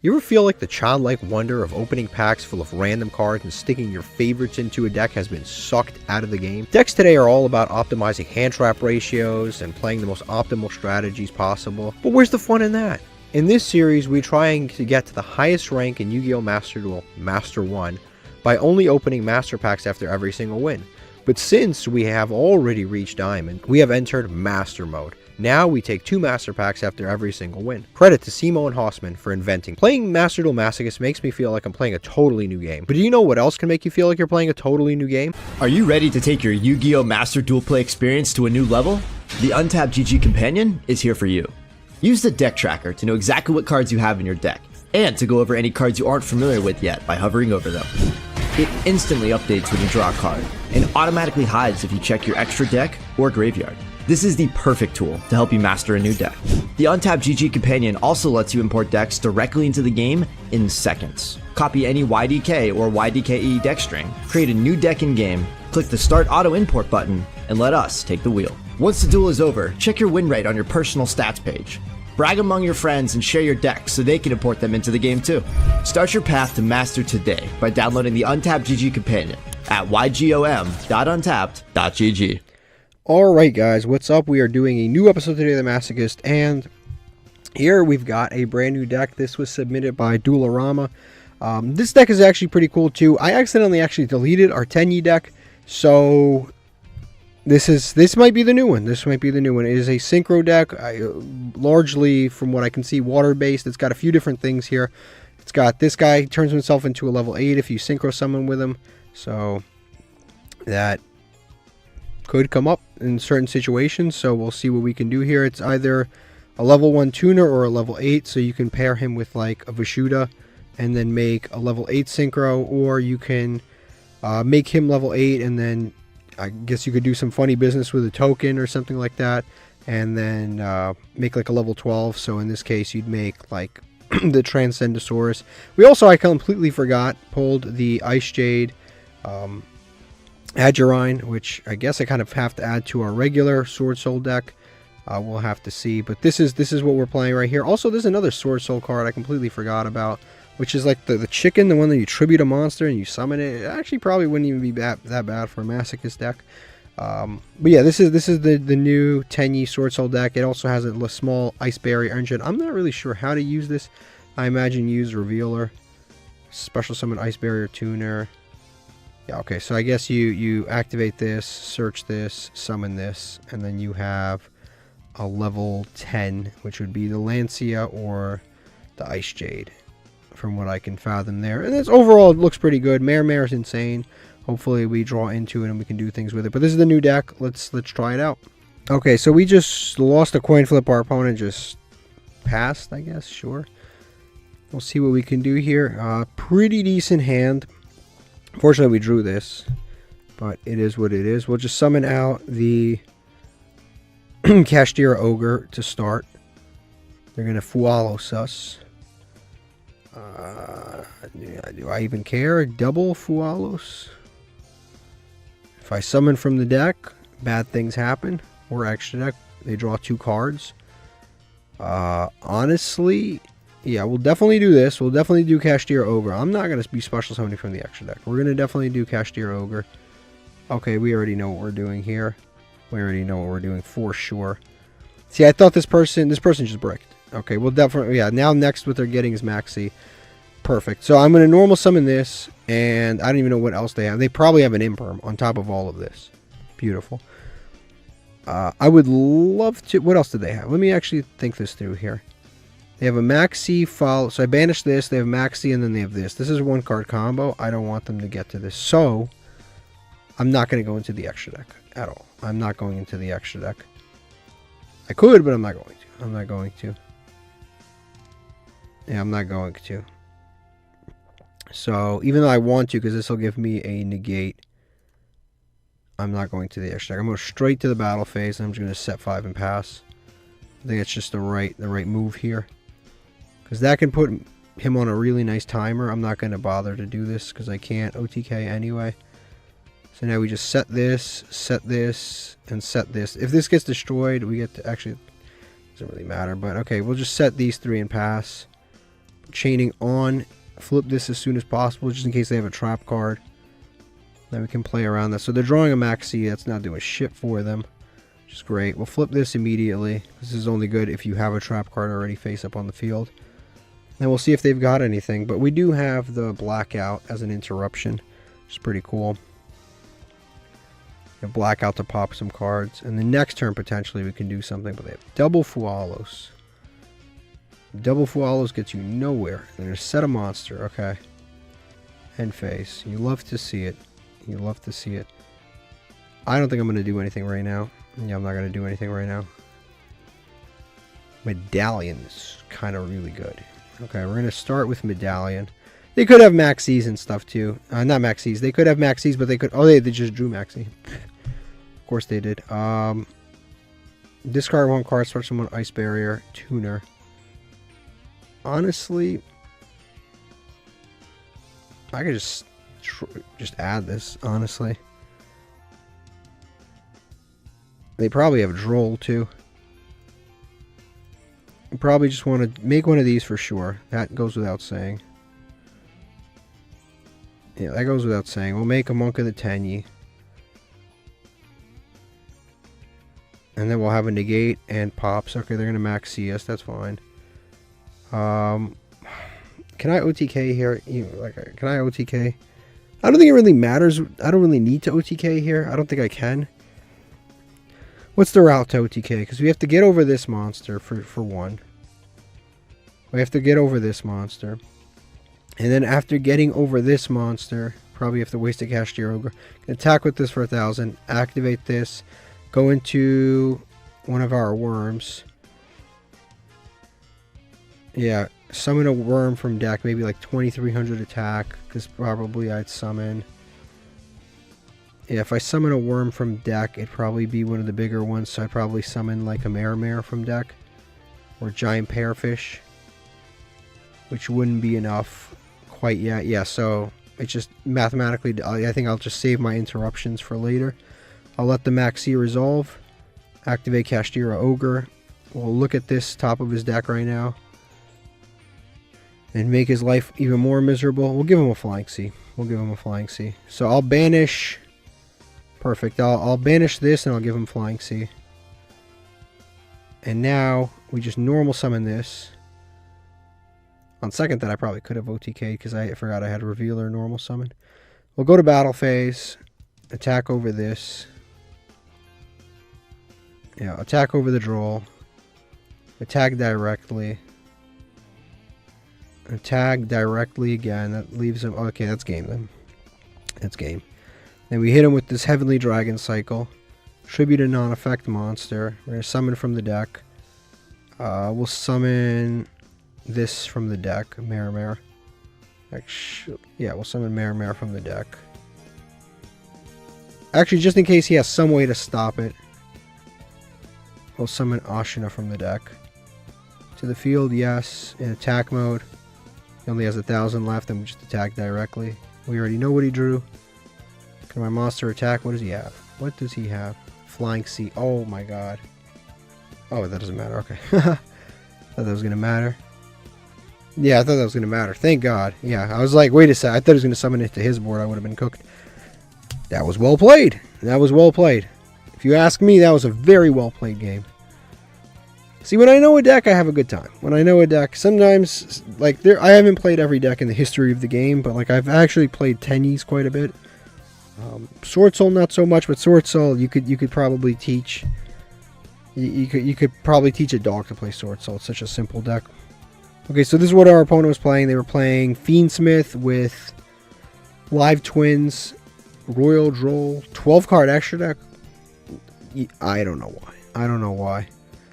You ever feel like the childlike wonder of opening packs full of random cards and sticking your favorites into a deck has been sucked out of the game? Decks today are all about optimizing hand trap ratios and playing the most optimal strategies possible, but where's the fun in that? In this series, we're trying to get to the highest rank in Yu-Gi-Oh! Master Duel, Master 1, by only opening Master Packs after every single win. But since we have already reached Diamond, we have entered Master Mode. Now we take 2 Master Packs after every single win. Credit to Cimo and Hausman for inventing. Playing Master Duel Masochist makes me feel like I'm playing a totally new game. But do you know what else can make you feel like you're playing a totally new game? Are you ready to take your Yu-Gi-Oh! Master Duel play experience to a new level? The Untapped GG Companion is here for you. Use the deck tracker to know exactly what cards you have in your deck, and to go over any cards you aren't familiar with yet by hovering over them. It instantly updates when you draw a card, and automatically hides if you check your extra deck or graveyard. This is the perfect tool to help you master a new deck. The Untapped GG Companion also lets you import decks directly into the game in seconds. Copy any YDK or YDKE deck string, create a new deck in-game, click the Start Auto Import button, and let us take the wheel. Once the duel is over, check your win rate on your personal stats page. Brag among your friends and share your decks so they can import them into the game too. Start your path to master today by downloading the Untapped GG Companion at ygom.untapped.gg. Alright guys, what's up? We are doing a new episode today of the Masochist, and here we've got a brand new deck. This was submitted by Duelarama. This deck is actually pretty cool too. I accidentally deleted our Tenyi deck, so this might be the new one. This might be the new one. It is a synchro deck, largely from what I can see water-based. It's got a few different things here. It's got this guy turns himself into a level 8 if you synchro summon with him, so that could come up in certain situations, so we'll see what we can do here. It's either a level 1 tuner or a level 8, so you can pair him with like a Vishuda and then make a level 8 synchro, or you can make him level 8 and then I guess you could do some funny business with a token or something like that, and then make like a level 12. So in this case you'd make like the Transcendosaurus. We also, I completely forgot, pulled the Ice Jade Adjurine, which I guess I kind of have to add to our regular Sword Soul deck. We'll have to see, but this is what we're playing right here. Also, there's another Sword Soul card I completely forgot about, which is like the chicken, the one that you tribute a monster and you summon it. It actually probably wouldn't even be that bad for a Masochist deck. But yeah, this is the new Tenyi Sword Soul deck. It also has a small Ice Barrier engine. I'm not really sure how to use this. I imagine use Revealer, special summon Ice Barrier Tuner. Yeah, okay, so I guess you activate this, search this, summon this, and then you have a level 10, which would be the Lancia or the Ice Jade, from what I can fathom there. And this overall, it looks pretty good. Mare is insane. Hopefully we draw into it and we can do things with it. But this is the new deck. Let's try it out. Okay, so we just lost a coin flip. Our opponent just passed, I guess. Sure. We'll see what we can do here. Pretty decent hand. Fortunately, we drew this, but it is what it is. We'll just summon out the Kashtira Ogre to start. They're going to Fualos us. Do I even care? Double Fualos? If I summon from the deck, bad things happen. Or extra deck, they draw 2 cards. Honestly, yeah, we'll definitely do this. We'll definitely do Kashtira Ogre. I'm not going to be special summoning from the extra deck. We're going to definitely do Kashtira Ogre. Okay, we already know what we're doing here. We already know what we're doing for sure. See, I thought this person just bricked. Okay, we'll definitely, yeah, now next what they're getting is Maxi. Perfect. So I'm going to normal summon this, and I don't even know what else they have. They probably have an Imperm on top of all of this. Beautiful. I would love to, what else did they have? Let me actually think this through here. They have a Maxi follow, so I banish this, they have Maxi, and then they have this. This is a 1-card combo. I don't want them to get to this, so I'm not going to go into the extra deck at all. I'm not going into the extra deck. I could, but I'm not going to. I'm not going to. Yeah, I'm not going to. So, even though I want to, because this will give me a negate, I'm not going to the extra deck. I'm going straight to the battle phase, and I'm just going to set 5 and pass. I think it's just the right move here. Because that can put him on a really nice timer. I'm not going to bother to do this, because I can't OTK anyway. So now we just set this, and set this. If this gets destroyed, we get to, actually, it doesn't really matter, but okay, we'll just set these 3 and pass. chaining on. Flip this as soon as possible, just in case they have a trap card. Then we can play around that. So they're drawing a maxi. That's not doing shit for them, which is great. We'll flip this immediately. This is only good if you have a trap card already face up on the field. And we'll see if they've got anything. But we do have the blackout as an interruption, which is pretty cool. You have blackout to pop some cards. And the next turn, potentially, we can do something. But they have double Fualos. Double Fualos gets you nowhere. They're going to set a monster. Okay. End phase. You love to see it. You love to see it. I don't think I'm going to do anything right now. Yeah, I'm not going to do anything right now. Medallion is kind of really good. Okay, we're going to start with Medallion. They could have Maxis and stuff too. Not Maxis. They could have Maxis, but they could... Oh, they just drew Maxi. Of course they did. Discard one card, start someone Ice Barrier, Tuner. Honestly, I could just add this, honestly. They probably have Droll, too. You probably just want to make one of these for sure. That goes without saying. Yeah, that goes without saying. We'll make a Monk of the Tenyi. And then we'll have a Negate and Pops. Okay, they're going to max CS. That's fine. Can I OTK here? Can I OTK? I don't think it really matters. I don't really need to OTK here. I don't think I can. What's the route to OTK? Because we have to get over this monster for one. We have to get over this monster. And then after getting over this monster, probably have to waste a Cashier Ogre. Attack with this for 1,000. Activate this. Go into one of our worms. Yeah, summon a worm from deck, maybe like 2,300 attack, because probably I'd summon... Yeah, if I summon a worm from deck, it'd probably be one of the bigger ones, so I'd probably summon like a Mare from deck, or Giant Pearfish, which wouldn't be enough quite yet. Yeah, so it's just mathematically, I think I'll just save my interruptions for later. I'll let the Maxi resolve, activate Kashtira Ogre. We'll look at this top of his deck right now. And make his life even more miserable. We'll give him a Flying Sea. We'll give him a Flying Sea. So I'll banish... Perfect. I'll banish this and I'll give him Flying Sea. And now we just normal summon this. On second that I probably could have OTK'd because I forgot I had a Revealer normal summon. We'll go to battle phase. Attack over this. Yeah, attack over the Droll. Attack directly. Attack directly again. That leaves him... Okay, that's game then. That's game. Then we hit him with this Heavenly Dragon Cycle. Tribute a non-effect monster. We're going to summon from the deck. We'll summon this from the deck. Mare. Actually, yeah, we'll summon Mare from the deck. Actually, just in case he has some way to stop it, we'll summon Ashina from the deck. To the field, yes. In attack mode. He only has 1,000 left, and we just attack directly. We already know what he drew. Can my monster attack? What does he have? What does he have? Flying Sea. Oh my god. Oh, that doesn't matter. Okay. Thought that was going to matter. Yeah, I thought that was going to matter. Thank god. Yeah, I was like, wait a sec. I thought he was going to summon it to his board. I would have been cooked. That was well played. That was well played. If you ask me, that was a very well played game. See, when I know a deck, I have a good time. When I know a deck, sometimes, like, I haven't played every deck in the history of the game, but, like, I've actually played Tenyis quite a bit. Sword Soul, not so much, but Sword Soul, you could probably teach. You could probably teach a dog to play Sword Soul. It's such a simple deck. Okay, so this is what our opponent was playing. They were playing Fiendsmith with Live Twins, Royal Droll, 12-card extra deck. I don't know why. I don't know why.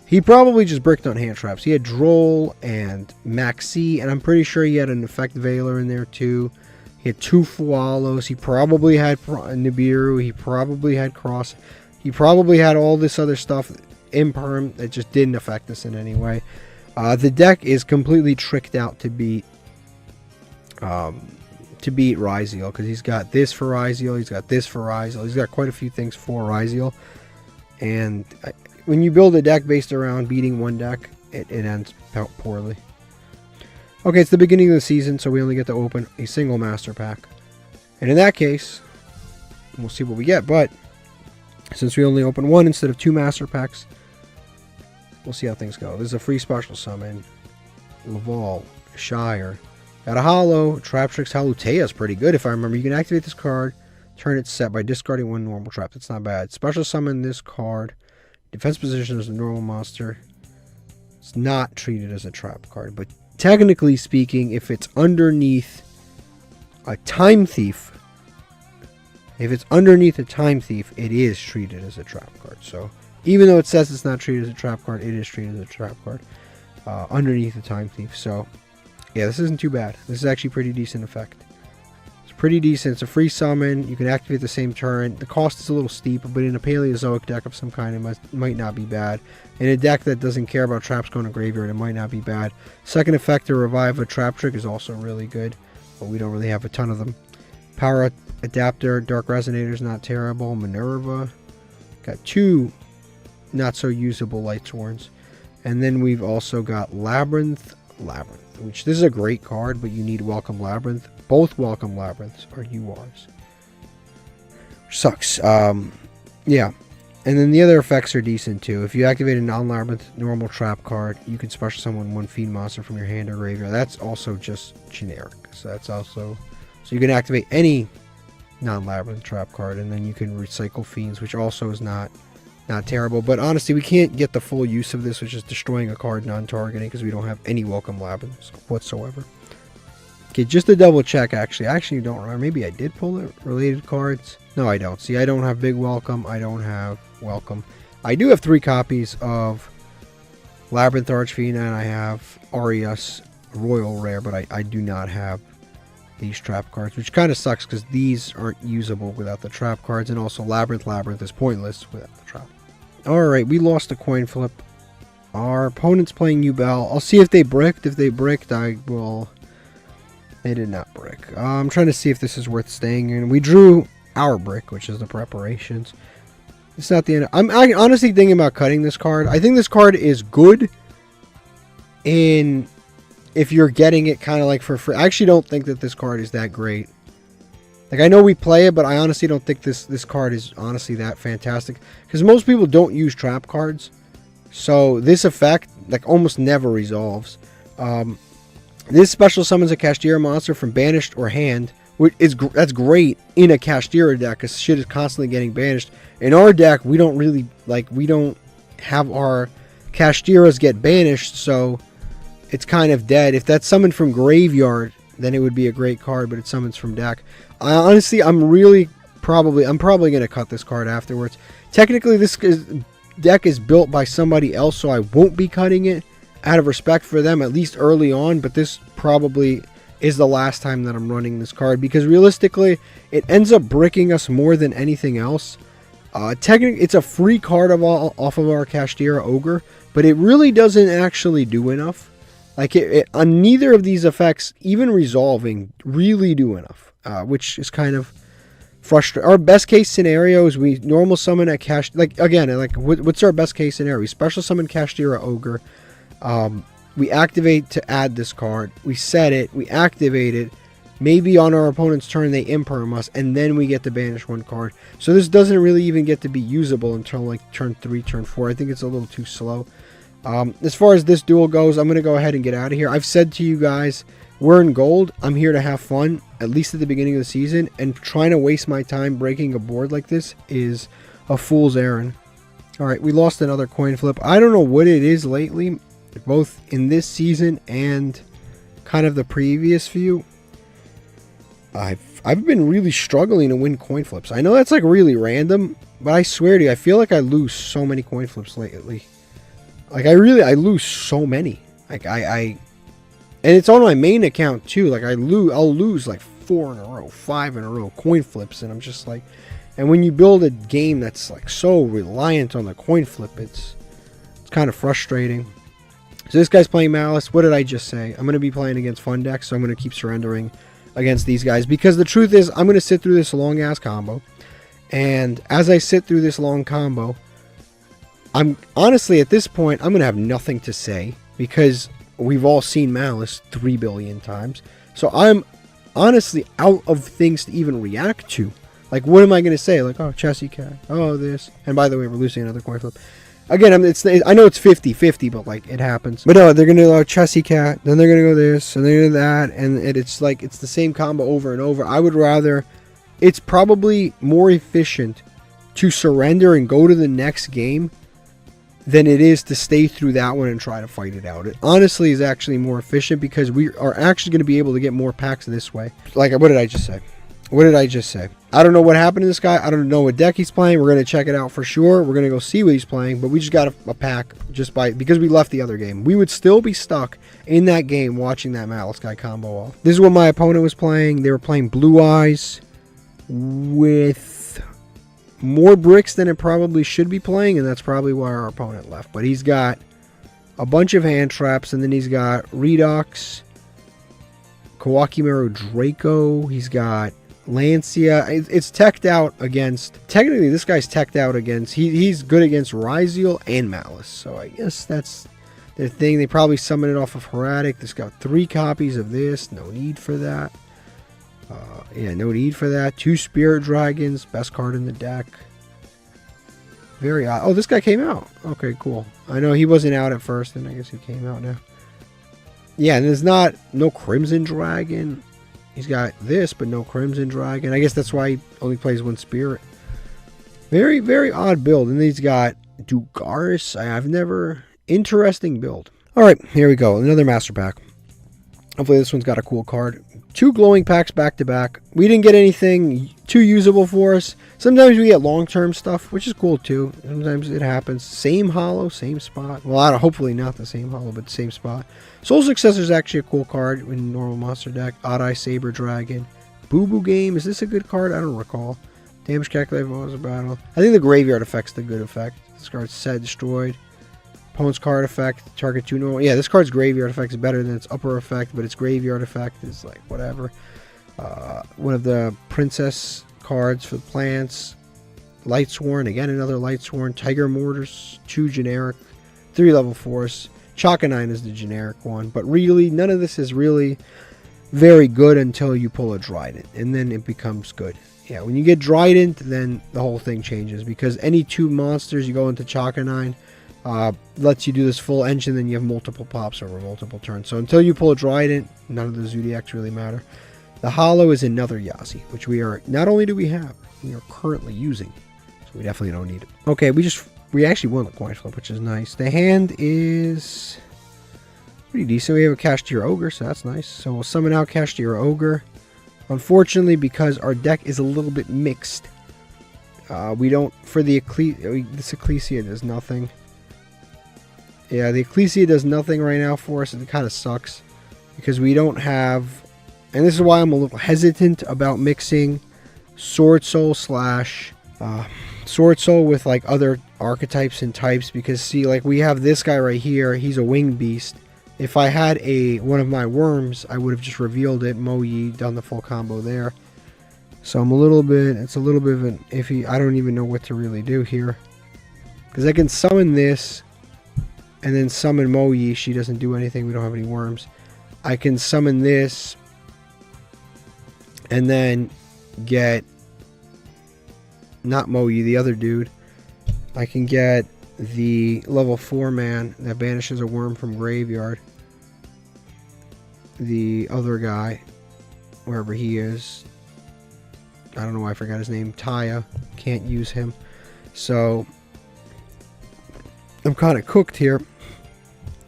He probably just bricked on hand traps. He had Droll and Maxi, and I'm pretty sure he had an Effect Veiler in there too. He had 2 Fualos. He probably had Nibiru. He probably had Cross. He probably had all this other stuff in Perm that just didn't affect us in any way. The deck is completely tricked out to beat Ryziel, because he's got this for Ryziel. He's got this for Ryziel. He's got quite a few things for Ryziel. And when you build a deck based around beating one deck, it ends poorly. Okay, it's the beginning of the season, so we only get to open a single master pack. And in that case, we'll see what we get. But since we only open one instead of 2 master packs, we'll see how things go. This is a free special summon. Laval, Shire. Got a holo. Traptrix Halutea is pretty good if I remember. You can activate this card, turn it set by discarding 1 normal trap. That's not bad. Special summon this card. Defense position as a normal monster. It's not treated as a trap card, but technically speaking, if it's underneath a Time Thief, it is treated as a trap card. So even though it says it's not treated as a trap card, it is treated as a trap card underneath a Time Thief. So yeah, this isn't too bad. This is actually pretty decent effect. It's pretty decent. It's a free summon. You can activate the same turn. The cost is a little steep, but in a Paleozoic deck of some kind, it might not be bad. In a deck that doesn't care about traps going to graveyard, it might not be bad. Second effect to revive a trap trick is also really good, but we don't really have a ton of them. Power Adapter, Dark Resonator is not terrible. Minerva. Got 2 not so usable Light Sworns. And then we've also got Labyrinth, which this is a great card, but you need Welcome Labyrinth. Both Welcome Labyrinths are URs. Sucks. Yeah. And then the other effects are decent too. If you activate a non-Labyrinth normal trap card, you can special summon 1 Fiend monster from your hand or graveyard. That's also just generic. So that's also... So you can activate any non-Labyrinth trap card, and then you can recycle Fiends, which also is not terrible. But honestly, we can't get the full use of this, which is destroying a card non-targeting, because we don't have any Welcome Labyrinths whatsoever. Okay, just to double check, I actually don't remember. Maybe I did pull it. Related cards. No, I don't. See, I don't have Big Welcome. I don't have Welcome. I do have 3 copies of Labyrinth Archfiend, and I have Arius Royal Rare, but I do not have these trap cards, which kind of sucks because these aren't usable without the trap cards, and also Labyrinth is pointless without the trap. Alright, we lost a coin flip. Our opponent's playing Yubel. I'll see if they bricked. If they bricked, I will... They did not brick. I'm trying to see if this is worth staying in. We drew our brick, which is the preparations. It's not the end. I'm honestly thinking about cutting this card. I think this card is good in... if you're getting it kind of like for free. I actually don't think that this card is that great. Like, I know we play it, but I honestly don't think this card is honestly that fantastic. Because most people don't use trap cards. So this effect, like, almost never resolves. This special summons a Kashtira monster from banished or hand. That's great in a Kashtira deck, because shit is constantly getting banished. In our deck, we don't really, like, we don't have our Kashtiras get banished, so... it's kind of dead. If that's summoned from graveyard, then it would be a great card, but it summons from deck. Honestly, I'm probably going to cut this card afterwards. Technically, this deck is built by somebody else, so I won't be cutting it out of respect for them, at least early on, but this probably is the last time that I'm running this card, because realistically, it ends up bricking us more than anything else. Technically, it's a free card off of our Kashtira Ogre, but it really doesn't actually do enough. Like, on neither of these effects, even resolving, really do enough, which is kind of frustrating. Our best case scenario is we normal summon a what's our best case scenario? We special summon Kashtira Ogre, we activate to add this card, we set it, we activate it, maybe on our opponent's turn they imperm us, and then we get to banish 1 card. So this doesn't really even get to be usable until like turn 3, turn 4. I think it's a little too slow. As far as this duel goes, I'm going to go ahead and get out of here. I've said to you guys, we're in gold. I'm here to have fun, at least at the beginning of the season, and trying to waste my time breaking a board like this is a fool's errand. Alright, we lost another coin flip. I don't know what it is lately, both in this season and kind of the previous few. I've been really struggling to win coin flips. I know that's like really random, but I swear to you, I feel like I lose so many coin flips lately. Like, I lose so many. Like, and it's on my main account too. Like, I'll lose like 4 in a row, 5 in a row coin flips, and I'm just like, and when you build a game that's like so reliant on the coin flip, it's kind of frustrating. So this guy's playing Malice. What did I just say? I'm going to be playing against fun decks, so I'm going to keep surrendering against these guys, because the truth is, I'm going to sit through this long ass combo, and as I sit through this long combo, I'm honestly, at this point, I'm going to have nothing to say, because we've all seen Malice 3 billion times. So I'm honestly out of things to even react to. Like, what am I going to say? Like, oh, Chessie Cat. Oh, this. And by the way, we're losing another coin flip. Again, I know it's 50-50, but, like, it happens. But no, they're going to go Chessie Cat, then they're going to go this, and they're going to that, and it's like, it's the same combo over and over. I would rather, it's probably more efficient to surrender and go to the next game than it is to stay through that one and try to fight it out. It honestly is actually more efficient because we are actually going to be able to get more packs this way. Like, what did I just say? What did I just say? I don't know what happened to this guy. I don't know what deck he's playing. We're going to check it out for sure. We're going to go see what he's playing. But we just got a pack just because we left the other game. We would still be stuck in that game watching that Malice guy combo off. This is what my opponent was playing. They were playing Blue Eyes with more bricks than it probably should be playing. And that's probably why our opponent left. But he's got a bunch of hand traps. And then he's got Redox, Kawakimaru Draco. He's got Lancia. It's teched out against, technically this guy's teched out against, he's good against Ryziel and Malice, so I guess that's their thing. They probably summon it off of Heradic. This got 3 copies of this, no need for that. Yeah, no need for that. 2 Spirit Dragons, best card in the deck. Very odd. Oh, this guy came out. Okay, cool. I know he wasn't out at first, and I guess he came out now. Yeah, and there's no Crimson Dragon. He's got this, but no Crimson Dragon. I guess that's why he only plays 1 Spirit. Very, very odd build. And then he's got Dugaris. I've never... Interesting build. Alright, here we go. Another Master Pack. Hopefully this one's got a cool card. 2 glowing packs back to back. We didn't get anything too usable for us. Sometimes we get long-term stuff, which is cool too. Sometimes it happens. Same holo, same spot. Well, hopefully not the same holo, but same spot. Soul Successor is actually a cool card in normal monster deck. Odd-Eye Saber Dragon. Boo Boo Game. Is this a good card? I don't recall. Damage Calculator was a battle. I think the Graveyard Effect's the good effect. This card's set, destroyed. Opponent's card effect. Target 2 normal. Yeah, this card's Graveyard Effect is better than its upper effect, but its Graveyard Effect is like whatever. One of the Princess cards for the plants. Lightsworn. Again, another Lightsworn. Tiger Mortars. 2 generic. 3 level force. Chakanine is the generic one, but really none of this is really very good until you pull a Trident, and then it becomes good. Yeah, when you get Trident, then the whole thing changes, because any 2 monsters you go into Chakanine lets you do this full engine, then you have multiple pops over multiple turns. So until you pull a Trident, none of the Zodiacs really matter. The Holo is another Yazi, which we are, not only do we are currently using, so we definitely don't need it. Okay, we actually won the coin flip, which is nice. The hand is pretty decent. We have a Kashtira Ogre, so that's nice. So we'll summon out Kashtira Ogre. Unfortunately, because our deck is a little bit mixed, we don't, for the this Ecclesia does nothing. Yeah, the Ecclesia does nothing right now for us, and it kind of sucks. Because we don't have, and this is why I'm a little hesitant about mixing Sword Soul slash Sword Soul with like other archetypes and types, because see, like we have this guy right here, he's a winged beast. If I had one of my worms, I would have just revealed it, Mo-Yi, done the full combo there. So I'm it's a little bit of an iffy, I don't even know what to really do here. Because I can summon this, and then summon Mo-Yi, she doesn't do anything, we don't have any worms. I can summon this, and then get, not Mo-Yi, the other dude. I can get the level 4 man that banishes a worm from graveyard. The other guy, wherever he is, I don't know why I forgot his name, Taya, can't use him. So I'm kind of cooked here.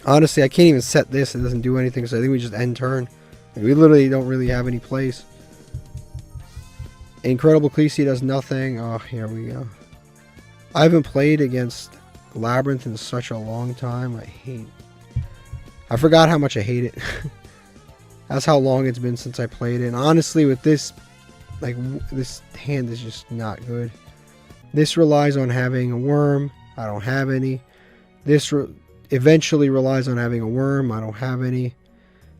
Honestly, I can't even set this, it doesn't do anything, so I think we just end turn. We literally don't really have any place. Incredible Ecclesia does nothing. Oh, here we go. I haven't played against Labyrinth in such a long time. I forgot how much I hate it. That's how long it's been since I played it. And honestly, with this, like, this hand is just not good. This relies on having a worm. I don't have any. This eventually relies on having a worm. I don't have any.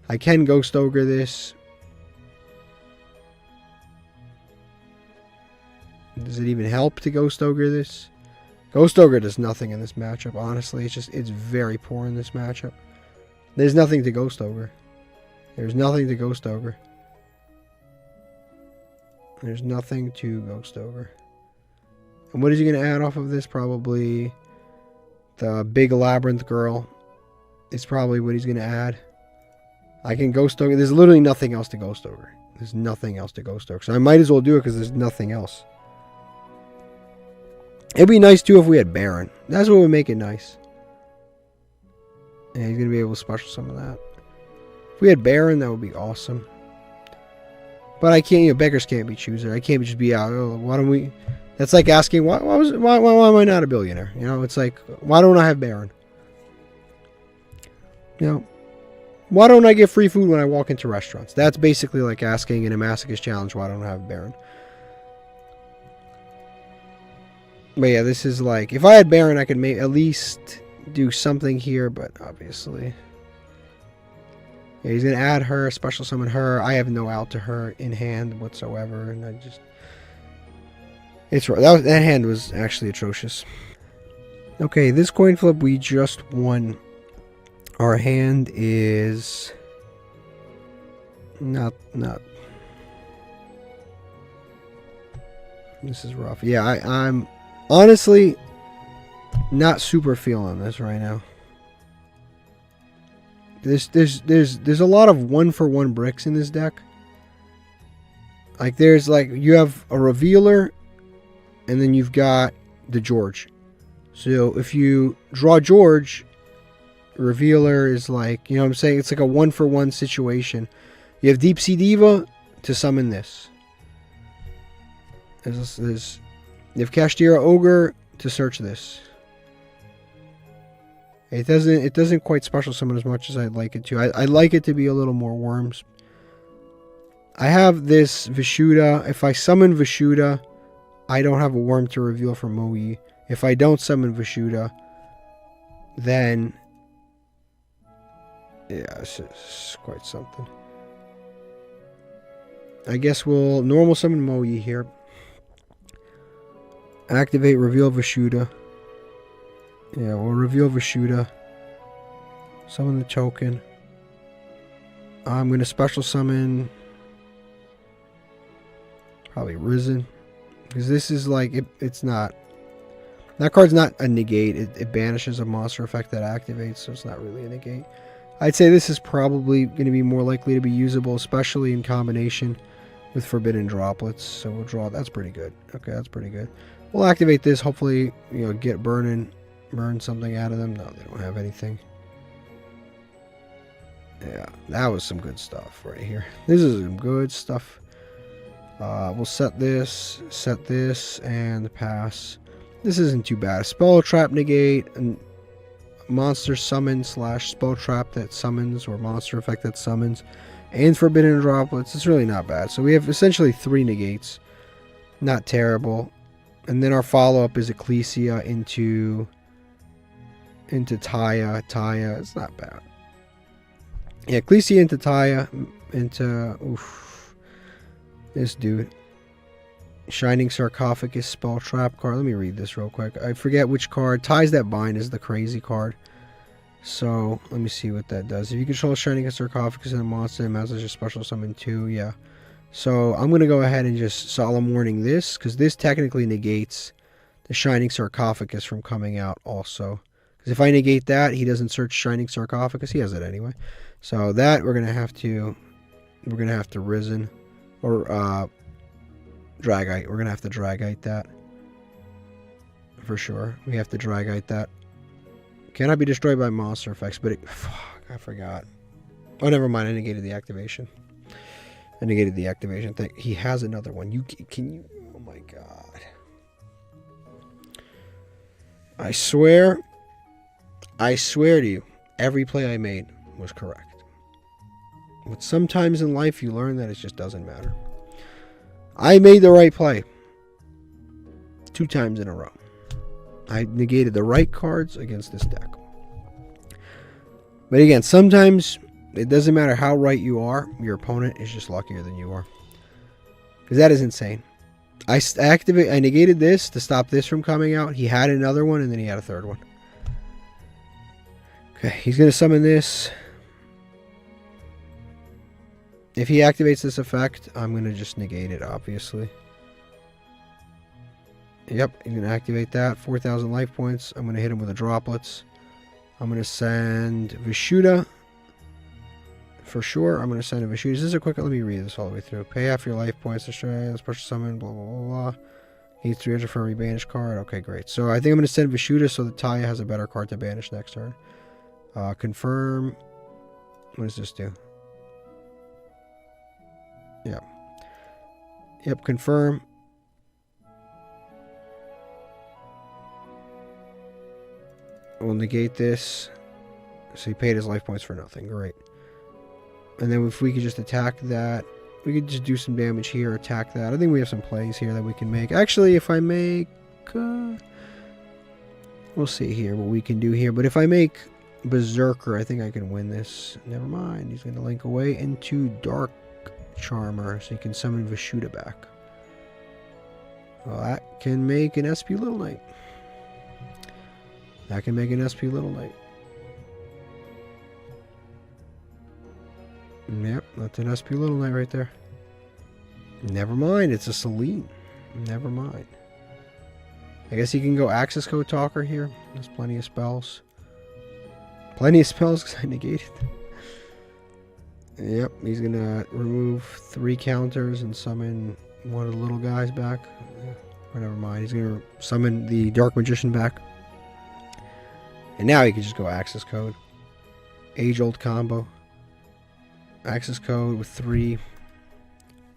I can Ghost Ogre this. Does it even help to Ghost Ogre this? Ghost Ogre does nothing in this matchup, honestly. It's very poor in this matchup. There's nothing to Ghost Ogre. There's nothing to Ghost Ogre. There's nothing to Ghost Ogre. And what is he going to add off of this? Probably the big Labyrinth Girl. It's probably what he's going to add. I can Ghost Ogre. There's literally nothing else to Ghost Ogre. There's nothing else to Ghost Ogre. So I might as well do it because there's nothing else. It'd be nice too if we had Baron. That's what would make it nice. Yeah, he's going to be able to special summon that. If we had Baron, that would be awesome. But I can't, beggars can't be choosers. I can't just be out. Oh, why don't we? That's like asking, why am I not a billionaire? It's like, why don't I have Baron? Why don't I get free food when I walk into restaurants? That's basically like asking in a Masochist challenge, why don't I have Baron? But yeah, this is like, if I had Baron, I could at least do something here, but obviously. Yeah, he's going to add her, special summon her. I have no out to her in hand whatsoever, and I just... that hand was actually atrocious. Okay, this coin flip we just won. Our hand is... Not... This is rough. Yeah, I'm honestly not super feeling this right now. There's a lot of 1-for-1 bricks in this deck. Like there's like, you have a Revealer and then you've got the George. So if you draw George, Revealer is like, you know what I'm saying? It's like a 1-for-1 situation. You have Deep Sea Diva to summon this. You have Kashtira Ogre to search this. It doesn't quite special summon as much as I'd like it to. I like it to be a little more worms. I have this Vishuddha. If I summon Vishuddha, I don't have a worm to reveal from Moe. If I don't summon Vishuddha, then yeah, it's quite something. I guess we'll normal summon Moe here. Activate reveal Vishuddha. Yeah, we'll reveal Vishuddha. Summon the token. I'm going to special summon probably Risen. Because this is like, it's not... That card's not a negate. It banishes a monster effect that activates, so it's not really a negate. I'd say this is probably going to be more likely to be usable, especially in combination with Forbidden Droplets. So we'll draw... That's pretty good. Okay, that's pretty good. We'll activate this, hopefully, get burn something out of them. No, they don't have anything. Yeah, that was some good stuff right here. This is some good stuff. We'll set this, and pass. This isn't too bad. Spell Trap negate, and monster summon / spell trap that summons, or monster effect that summons, and Forbidden Droplets. It's really not bad. So we have essentially 3 negates. Not terrible. And then our follow-up is Ecclesia into Taya. Taya, it's not bad. Yeah, Ecclesia into Taya, this dude. Shining Sarcophagus, Spell Trap card. Let me read this real quick. I forget which card. Ties That Bind is the crazy card. So, let me see what that does. If you control Shining Sarcophagus and a monster, it amounts as your special summon 2, yeah. So, I'm going to go ahead and just Solemn Warning this, because this technically negates the Shining Sarcophagus from coming out also. Because if I negate that, he doesn't search Shining Sarcophagus. He has it anyway. So, that we're going to have to Risen, or Dragite. We're going to have to Dragite that. For sure. We have to Dragite that. Cannot be destroyed by monster effects, but fuck, I forgot. Oh, never mind. I negated the activation. He has another one. Oh my god. I swear to you, every play I made was correct. But sometimes in life you learn that it just doesn't matter. I made the right play 2 times in a row. I negated the right cards against this deck. But again, sometimes it doesn't matter how right you are, your opponent is just luckier than you are. Because that is insane. I negated this to stop this from coming out. He had another one, and then he had a third one. Okay, he's going to summon this. If he activates this effect, I'm going to just negate it, obviously. Yep, he's going to activate that. 4,000 life points. I'm going to hit him with the droplets. I'm going to send Vishuda. For sure, I'm going to send a Vishuda. Is this a quick... Let me read this all the way through. Pay half your life points. Destroy, special summon, blah, blah, blah, blah. He's 300 for every banished card. Okay, great. So I think I'm going to send Vishuda so that Taya has a better card to banish next turn. Confirm. What does this do? Yep. Yep, confirm. We'll negate this. So he paid his life points for nothing. Great. And then if we could just attack that, we could just do some damage here, attack that. I think we have some plays here that we can make. Actually, if I make... we'll see here what we can do here. But if I make Berserker, I think I can win this. Never mind. He's going to link away into Dark Charmer, so you can summon Vishuda back. Well, that can make an SP Little Knight. That can make an SP Little Knight. Yep, that's an SP Little Knight right there. Never mind, it's a Celine. Never mind. I guess he can go Access Code Talker here. There's plenty of spells. Plenty of spells because I negated. Yep, he's going to remove 3 counters and summon one of the little guys back. Or never mind, he's going to summon the Dark Magician back. And now he can just go Access Code. Age-old combo. Access Code with 3.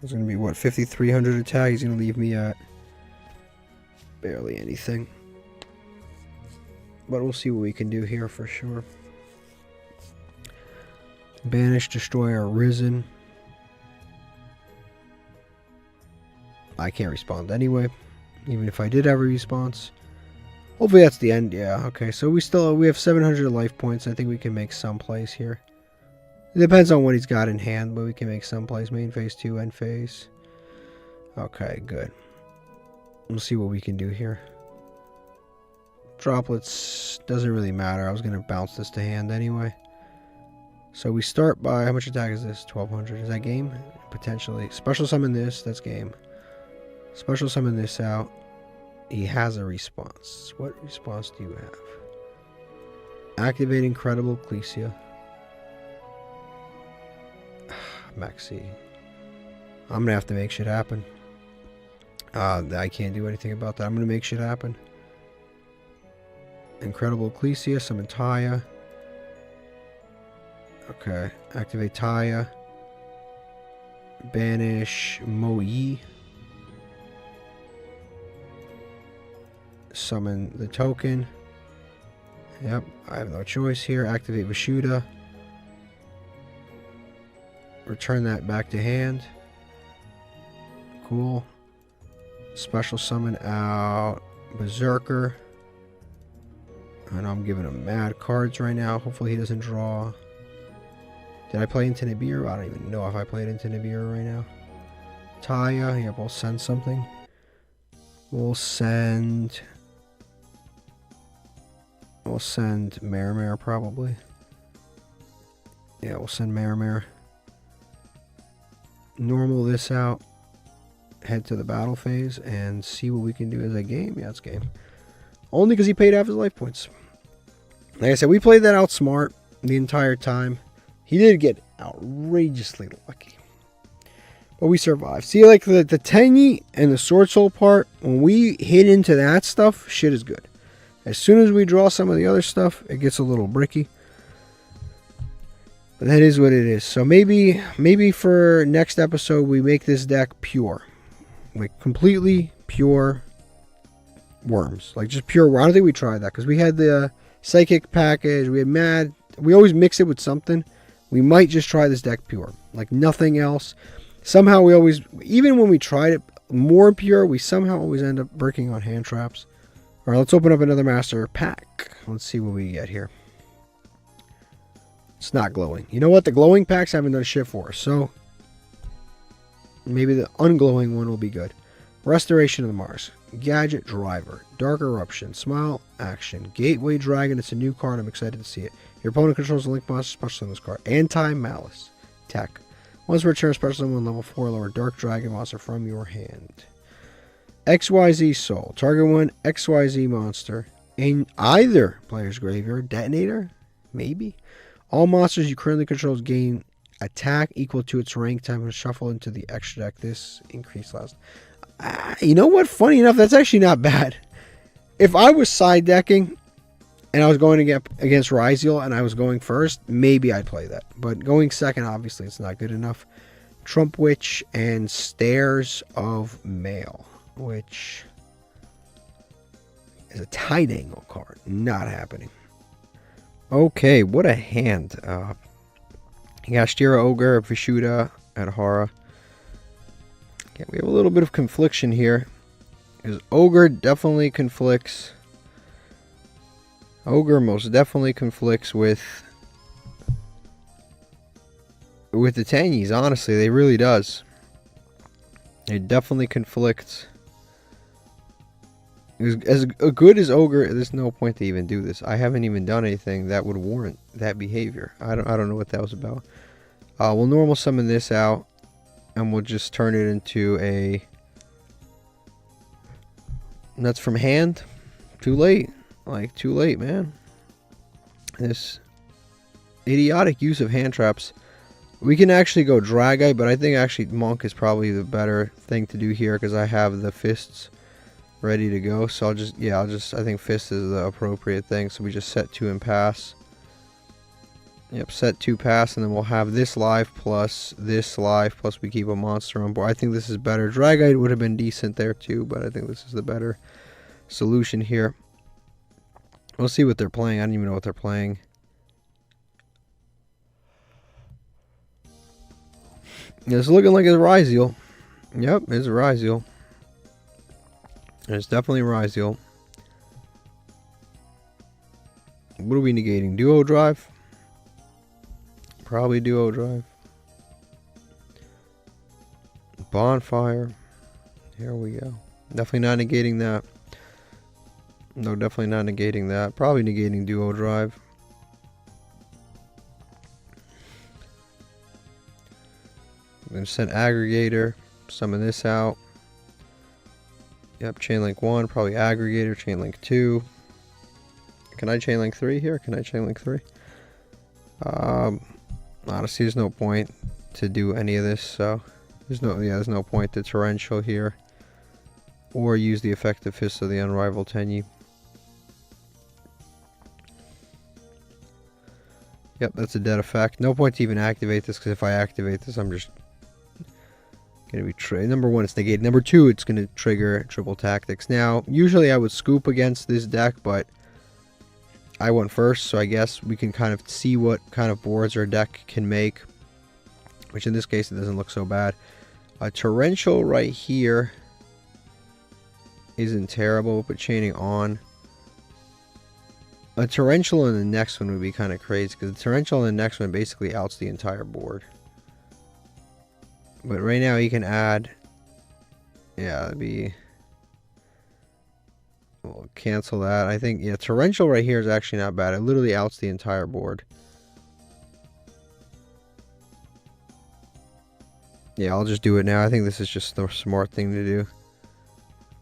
It's going to be, what, 5,300 attack? He's going to leave me at barely anything. But we'll see what we can do here for sure. Banish, Destroyer, Risen. I can't respond anyway, even if I did have a response. Hopefully that's the end. Yeah, okay, so we have 700 life points. I think we can make some plays here. It depends on what he's got in hand, but we can make some plays. Main phase 2, end phase. Okay, good. We'll see what we can do here. Droplets doesn't really matter. I was going to bounce this to hand anyway. So we start by, how much attack is this? 1200. Is that game? Potentially. Special summon this. That's game. Special summon this out. He has a response. What response do you have? Activate Incredible Ecclesia. Maxi. I'm gonna have to make shit happen. I can't do anything about that. I'm gonna make shit happen. Incredible Ecclesia, summon Taya. Okay, activate Taya. Banish Moi. Summon the token. Yep, I have no choice here. Activate Vishuda. Return that back to hand. Cool. Special summon out Berserker. I know I'm giving him mad cards right now. Hopefully he doesn't draw. Did I play into Nibiru? I don't even know if I played into Nibiru right now. Taya. Yep, we'll send something. We'll send Marimar probably. Yeah, we'll send Marimar. Normal this out. Head to the battle phase and see what we can do as a game. Yeah, it's game. Only because he paid half his life points. Like I said, we played that out smart the entire time. He did get outrageously lucky. But we survived. See, like the Tenyi and the Sword Soul part, when we hit into that stuff, shit is good. As soon as we draw some of the other stuff, it gets a little bricky. But that is what it is. So maybe for next episode, we make this deck pure. Like completely pure worms. Like just pure worms. I don't think we tried that because we had the Psychic package. We had Mad. We always mix it with something. We might just try this deck pure. Like nothing else. Somehow we always, even when we tried it more pure, we somehow always end up breaking on hand traps. Alright, let's open up another master pack. Let's see what we get here. It's not glowing. You know what? The glowing packs haven't done shit for us. So maybe the unglowing one will be good. Restoration of the Mars. Gadget Driver. Dark Eruption. Smile Action. Gateway Dragon. It's a new card. I'm excited to see it. Your opponent controls a Link monster special on this card. Anti-Malice. Tech. Once per turn, special summon level 4 lower Dark Dragon monster from your hand. XYZ Soul. Target one XYZ monster in either player's graveyard. Detonator? Maybe. All monsters you currently control gain attack equal to its rank time and shuffle into the extra deck. This increased last. You know what? Funny enough, that's actually not bad. If I was side decking and I was going to get against Ryziel and I was going first, maybe I'd play that. But going second, obviously, it's not good enough. Trump Witch and Stairs of Mail, which is a tight angle card. Not happening. Okay, what a hand. Yashira Ogre, Vishuda, Adhara. Okay, we have a little bit of confliction here. Because Ogre definitely conflicts. Ogre most definitely conflicts with the Tanyis, honestly. They really does. It definitely conflicts. As good as Ogre, there's no point to even do this. I haven't even done anything that would warrant that behavior. I don't know what that was about. We'll normal summon this out, and we'll just turn it into a... And that's from hand. Too late. Like, too late, man. This idiotic use of hand traps. We can actually go Dragite, but I think actually Monk is probably the better thing to do here because I have the fists ready to go. So I think fist is the appropriate thing. So we just set 2 and pass. Yep, set 2 pass, and then we'll have this life plus we keep a monster on board. I think this is better. Dragite would have been decent there too, but I think this is the better solution here. We'll see what they're playing. I don't even know what they're playing. It's looking like it's Ryziel. Yep, it's Ryziel. It's definitely Ryziel. What are we negating? Duo Drive? Probably Duo Drive. Bonfire. Here we go. Definitely not negating that. No, definitely not negating that. Probably negating Duo Drive. I'm going to send Aggregator. Summon this out. Yep, Chainlink 1. Probably Aggregator. Chainlink 2. Can I Chainlink 3 here? Can I Chainlink 3? Honestly, there's no point to do any of this, so there's no point to Torrential here, or use the effective Fist of the Unrivaled Tenyi. Yep, that's a dead effect. No point to even activate this, because if I activate this, I'm just gonna be number 1, it's negated. Number 2, it's gonna trigger triple tactics. Now, usually I would scoop against this deck, but I went first, so I guess we can kind of see what kind of boards our deck can make, which in this case it doesn't look so bad. A Torrential right here isn't terrible, but chaining on. A Torrential in the next one would be kind of crazy, because the Torrential in the next one basically outs the entire board. But right now he can add, yeah, it'd be... We'll cancel that. I think, yeah, Torrential right here is actually not bad. It literally outs the entire board. Yeah, I'll just do it now. I think this is just the smart thing to do.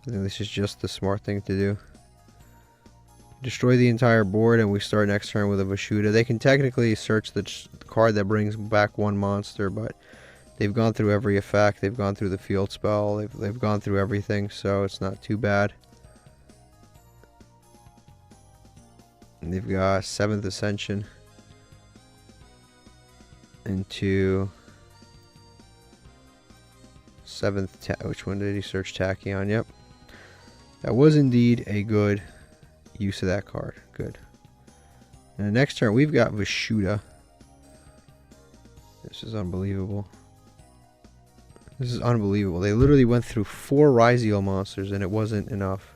I think this is just the smart thing to do. Destroy the entire board, and we start next turn with a Vishuda. They can technically search the card that brings back 1 monster, but they've gone through every effect. They've gone through the field spell. They've gone through everything, so it's not too bad. And they've got 7th Ascension into 7th. Which one did he search? Tachyon. Yep. That was indeed a good use of that card. Good. And the next turn, we've got Vishuda. This is unbelievable. This is unbelievable. They literally went through 4 Ryziel monsters, and it wasn't enough.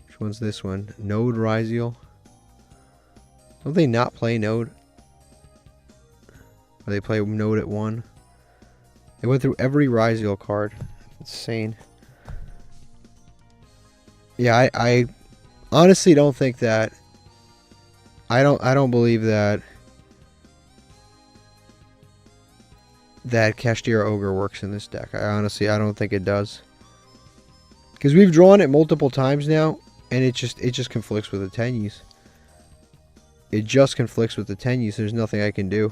Which one's this one? Node Ryziel. Don't they not play Node? Or they play Node at 1? They went through every Ryziel card. Insane. Yeah, I honestly don't think that... I don't believe that that Cashier Ogre works in this deck. I don't think it does. Because we've drawn it multiple times now, and it just conflicts with the Tenyis. It just conflicts with the Tenyis. There's nothing I can do.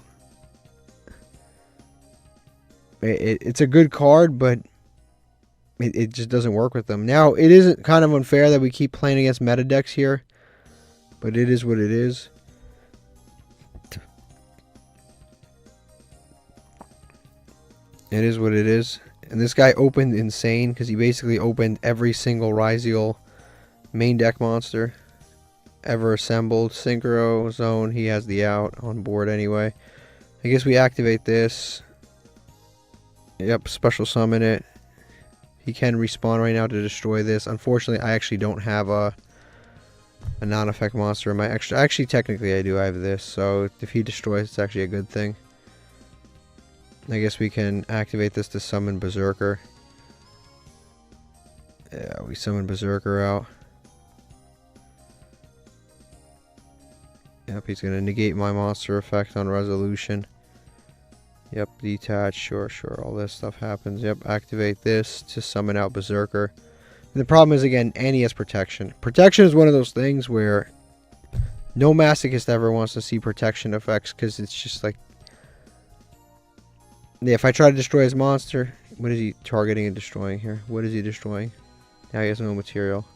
It's a good card, but it just doesn't work with them. Now, it isn't kind of unfair that we keep playing against meta decks here, but it is what it is. It is what it is. And this guy opened insane because he basically opened every single Ryziel main deck monster ever assembled. Synchro, Zone, he has the out on board anyway. I guess we activate this. Yep, special summon it. He can respawn right now to destroy this. Unfortunately, I actually don't have a non-effect monster in my extra. Actually, technically I do. I have this. So if he destroys, it's actually a good thing. I guess we can activate this to summon Berserker. Yeah, we summon Berserker out. Yep, he's going to negate my monster effect on resolution. Yep, detach, sure, all this stuff happens. Yep, activate this to summon out Berserker. And the problem is, again, and he has protection. Protection is one of those things where no Masochist ever wants to see protection effects, because it's just like, yeah, if I try to destroy his monster, what is he targeting and destroying here? What is he destroying? Now he has no material.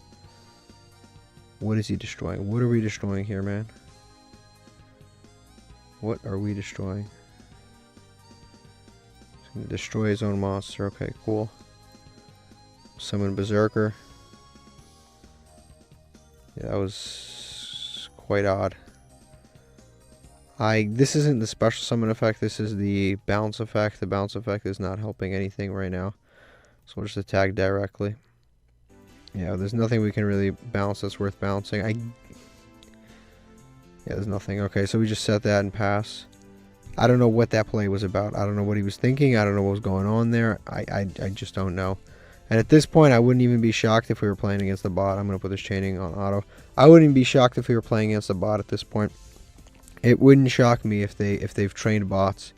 What is he destroying? What are we destroying here, man? What are we destroying? He's going to destroy his own monster. Okay, cool. Summon Berserker. Yeah, that was quite odd. This isn't the special summon effect, this is the bounce effect. The bounce effect is not helping anything right now. So we'll just attack directly. Yeah, there's nothing we can really bounce that's worth bouncing. Yeah, there's nothing. Okay, so we just set that and pass. I don't know what that play was about. I don't know what he was thinking. I don't know what was going on there. I just don't know. And at this point, I wouldn't even be shocked if we were playing against the bot. I'm going to put this chaining on auto. I wouldn't even be shocked if we were playing against the bot at this point. It wouldn't shock me if they've trained bots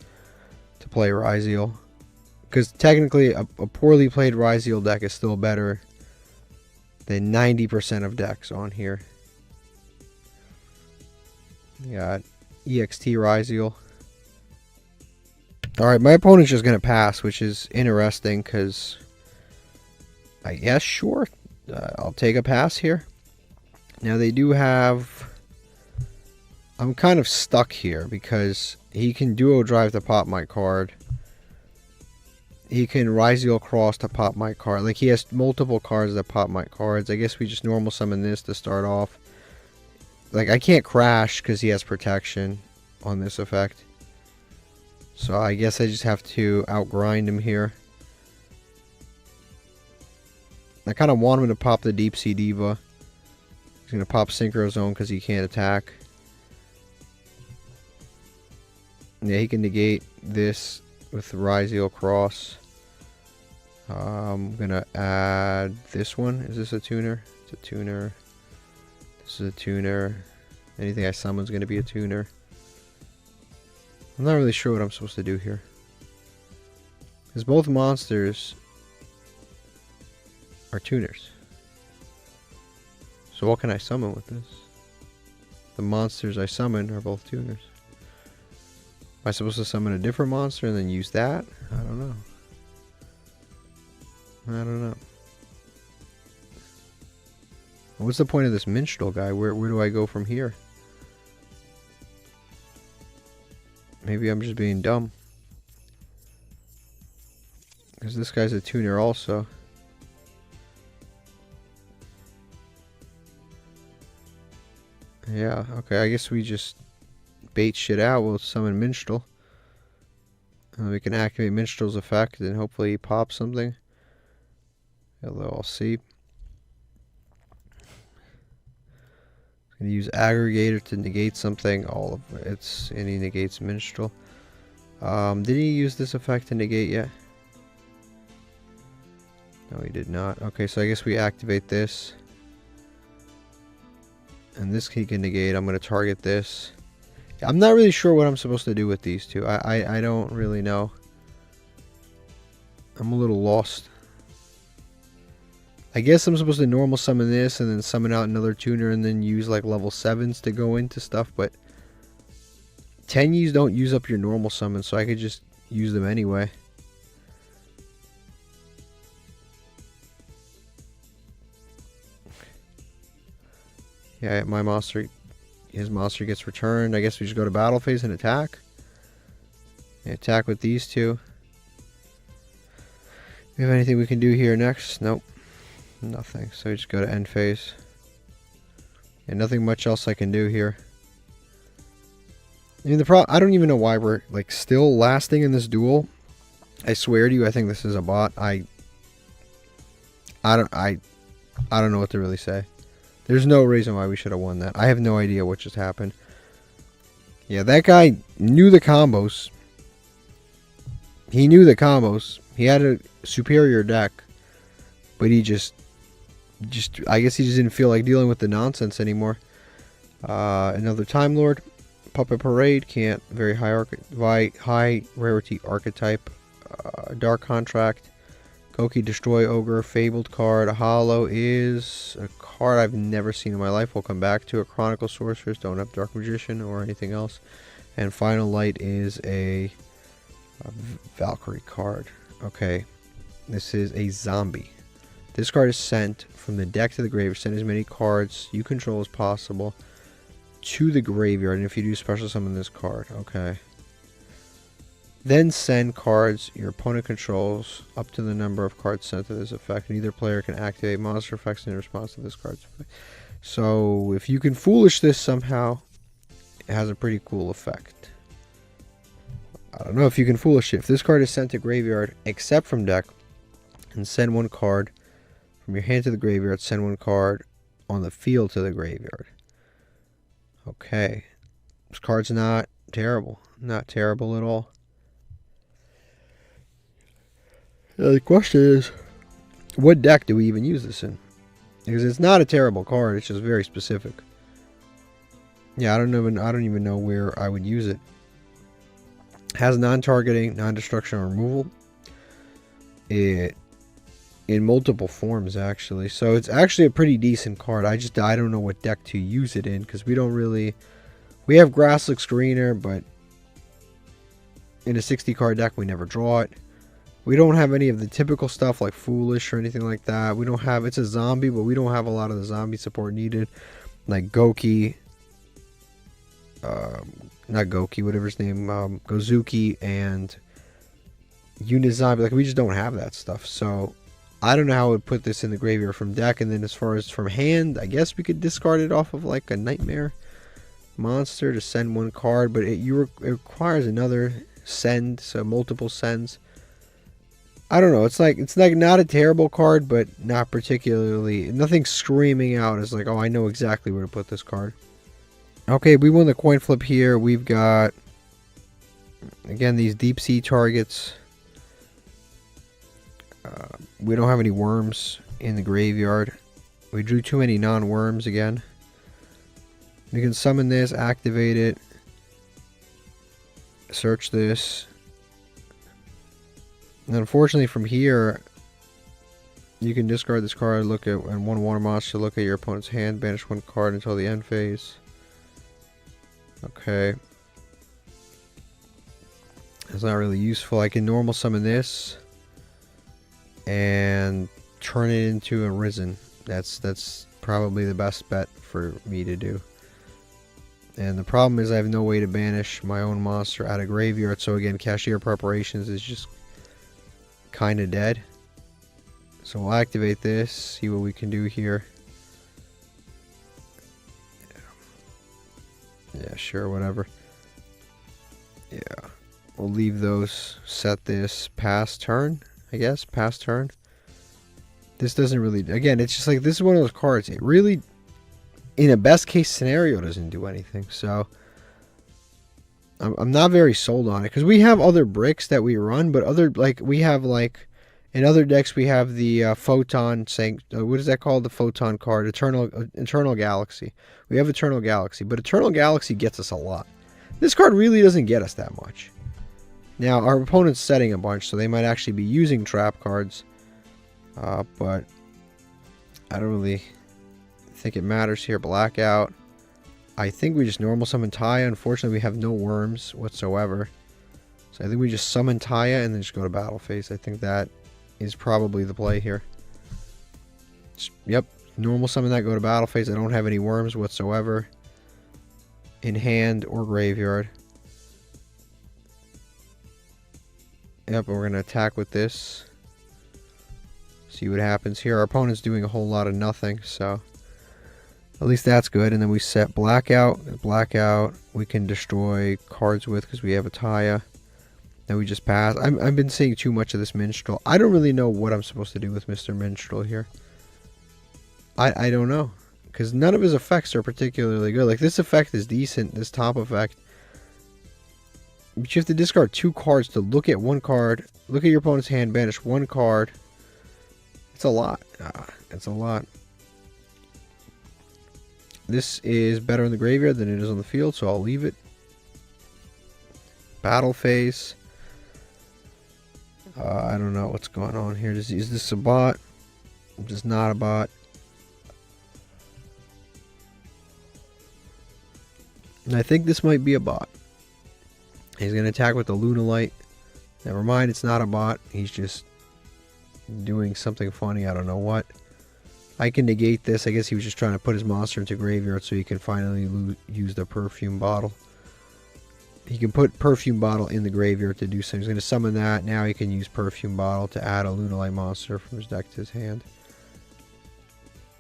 to play Ryziel, because technically a poorly played Ryziel deck is still better than 90% of decks on here. You got EXT Ryziel. All right, my opponent's just gonna pass, which is interesting because I guess sure, I'll take a pass here. Now they do have. I'm kind of stuck here because he can duo drive to pop my card. He can Ryziel cross to pop my card. Like, he has multiple cards that pop my cards. I guess we just normal summon this to start off. Like, I can't crash because he has protection on this effect. So I guess I just have to outgrind him here. I kind of want him to pop the Deep Sea Diva. He's going to pop Synchro Zone because he can't attack. Yeah, he can negate this with the Ryziel Cross. I'm gonna add this one. Is this a tuner? It's a tuner. This is a tuner. Anything I summon is gonna be a tuner. I'm not really sure what I'm supposed to do here, because both monsters are tuners. So what can I summon with this? The monsters I summon are both tuners. Am I supposed to summon a different monster and then use that? I don't know. I don't know. What's the point of this minstrel guy? Where do I go from here? Maybe I'm just being dumb. Because this guy's a tuner also. Yeah, okay, I guess we just bait shit out. We'll summon Minstrel. We can activate Minstrel's effect and hopefully he pops something. Although I'll see. I'm going to use Aggregator to negate something. All of it's, and he negates Minstrel. Did he use this effect to negate yet? No, he did not. Okay, so I guess we activate this. And this he can negate. I'm going to target this. I'm not really sure what I'm supposed to do with these two. I don't really know. I'm a little lost. I guess I'm supposed to normal summon this and then summon out another tuner and then use like level 7s to go into stuff, but Tenyis don't use up your normal summons, so I could just use them anyway. Yeah, his monster gets returned. I guess we just go to battle phase and attack. Yeah, attack with these two. We have anything we can do here next? Nope. Nothing. So we just go to end phase. And nothing much else I can do here. I mean, I don't even know why we're like still lasting in this duel. I swear to you, I think this is a bot. I don't know what to really say. There's no reason why we should have won that. I have no idea what just happened. Yeah, that guy knew the combos. He knew the combos. He had a superior deck, but he just I guess he just didn't feel like dealing with the nonsense anymore. Another Time Lord. Puppet Parade, can't. Very high rarity archetype. Dark Contract. Goki, Destroy Ogre. Fabled card. A Hollow is a card I've never seen in my life. We'll come back to. A Chronicle Sorceress. Don't have Dark Magician or anything else. And Final Light is a Valkyrie card. Okay. This is a zombie. This card is sent from the deck to the graveyard. Send as many cards you control as possible to the graveyard, and if you do, special summon this card. Okay. Then send cards your opponent controls up to the number of cards sent to this effect. Neither player can activate monster effects in response to this card's effect. So if you can foolish this somehow, it has a pretty cool effect. I don't know if you can foolish it. If this card is sent to graveyard, except from deck, and send one card from your hand to the graveyard, send one card on the field to the graveyard. Okay. This card's not terrible. Not terrible at all. Now the question is, what deck do we even use this in? Because it's not a terrible card, it's just very specific. Yeah, I don't even know where I would use it. Has non-targeting, non-destruction, or removal. It in multiple forms actually, so it's actually a pretty decent card. I don't know what deck to use it in, because we have Grasslick Screener, but in a 60 card deck we never draw it. We don't have any of the typical stuff like Foolish or anything like that. We don't have, it's a zombie, but we don't have a lot of the zombie support needed, like Goki, not Goki, whatever his name, Gozuki and Unizombie. Like, we just don't have that stuff, so I don't know how I would put this in the graveyard from deck. And then as far as from hand, I guess we could discard it off of like a Nightmare monster to send one card, but it requires another send, so multiple sends. I don't know. It's like not a terrible card, but not particularly, nothing screaming out as like, oh, I know exactly where to put this card. Okay, we won the coin flip here. We've got, again, these deep sea targets. We don't have any worms in the graveyard. We drew too many non-worms again. We can summon this, activate it, search this. And unfortunately from here, you can discard this card, look at, and one water monster, look at your opponent's hand, banish one card until the end phase. Okay. That's not really useful. I can normal summon this and turn it into a Risen. That's probably the best bet for me to do. And the problem is I have no way to banish my own monster out of graveyard, so again, Cashier Preparations is just kind of dead. So we'll activate this, see what we can do here. Yeah, sure, whatever. Yeah, we'll leave those, set this, pass turn, I guess, pass turn. This doesn't really, again, it's just like, this is one of those cards, it really, in a best case scenario, doesn't do anything. So I'm not very sold on it, because we have other bricks that we run, but other, like, we have, like, in other decks we have the Photon, saying, what is that called, the Photon card, Eternal Galaxy. We have Eternal Galaxy, but Eternal Galaxy gets us a lot. This card really doesn't get us that much. Now, our opponent's setting a bunch, so they might actually be using trap cards. But I don't really think it matters here. Blackout. I think we just normal summon Taya. Unfortunately, we have no worms whatsoever. So I think we just summon Taya and then just go to battle phase. I think that is probably the play here. Yep. Normal summon that, go to battle phase. I don't have any worms whatsoever in hand or graveyard. Yep, we're going to attack with this. See what happens here. Our opponent's doing a whole lot of nothing, so at least that's good. And then we set Blackout. Blackout we can destroy cards with because we have a Taya. Then we just pass. I've been seeing too much of this Minstrel. I don't really know what I'm supposed to do with Mr. Minstrel here. I don't know. Because none of his effects are particularly good. Like, this effect is decent, this top effect. But you have to discard 2 cards to look at 1 card. Look at your opponent's hand, banish 1 card. It's a lot. It's a lot. This is better in the graveyard than it is on the field, so I'll leave it. Battle phase. I don't know what's going on here. Is this a bot? This is not a bot. And I think this might be a bot. He's going to attack with the Lunalight. Never mind, it's not a bot. He's just doing something funny. I don't know what. I can negate this. I guess he was just trying to put his monster into graveyard so he can finally use the Perfume Bottle. He can put Perfume Bottle in the graveyard to do so. He's going to summon that. Now he can use Perfume Bottle to add a Lunalight monster from his deck to his hand.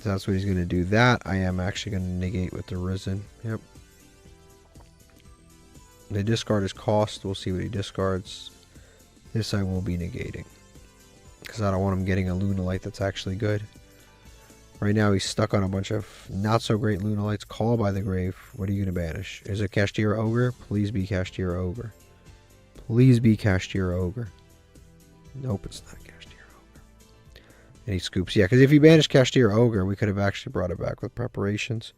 So that's what he's going to do. That I am actually going to negate with the Risen. Yep. They discard his cost. We'll see what he discards. This I will be negating. Because I don't want him getting a Lunalight that's actually good. Right now he's stuck on a bunch of not so great Lunalights. Call by the Grave. What are you going to banish? Is it Kashtira Ogre? Please be Kashtira Ogre. Please be Kashtira Ogre. Nope, it's not Kashtira Ogre. And he scoops. Yeah, because if he banished Kashtira Ogre, we could have actually brought it back with preparations.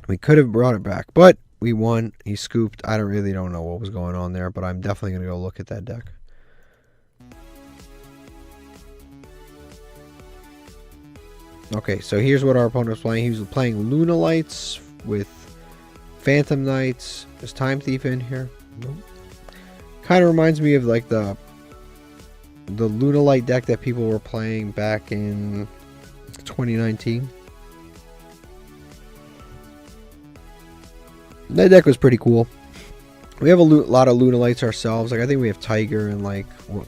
We could have brought it back, but we won. He scooped. I really don't know what was going on there, but I'm definitely going to go look at that deck. Okay, so here's what our opponent was playing. He was playing Lunalights with Phantom Knights. Is Time Thief in here? Nope. Kind of reminds me of like the Lunalight deck that people were playing back in 2019. That deck was pretty cool. We have a lot of Lunalights ourselves. Like I think we have Tiger and like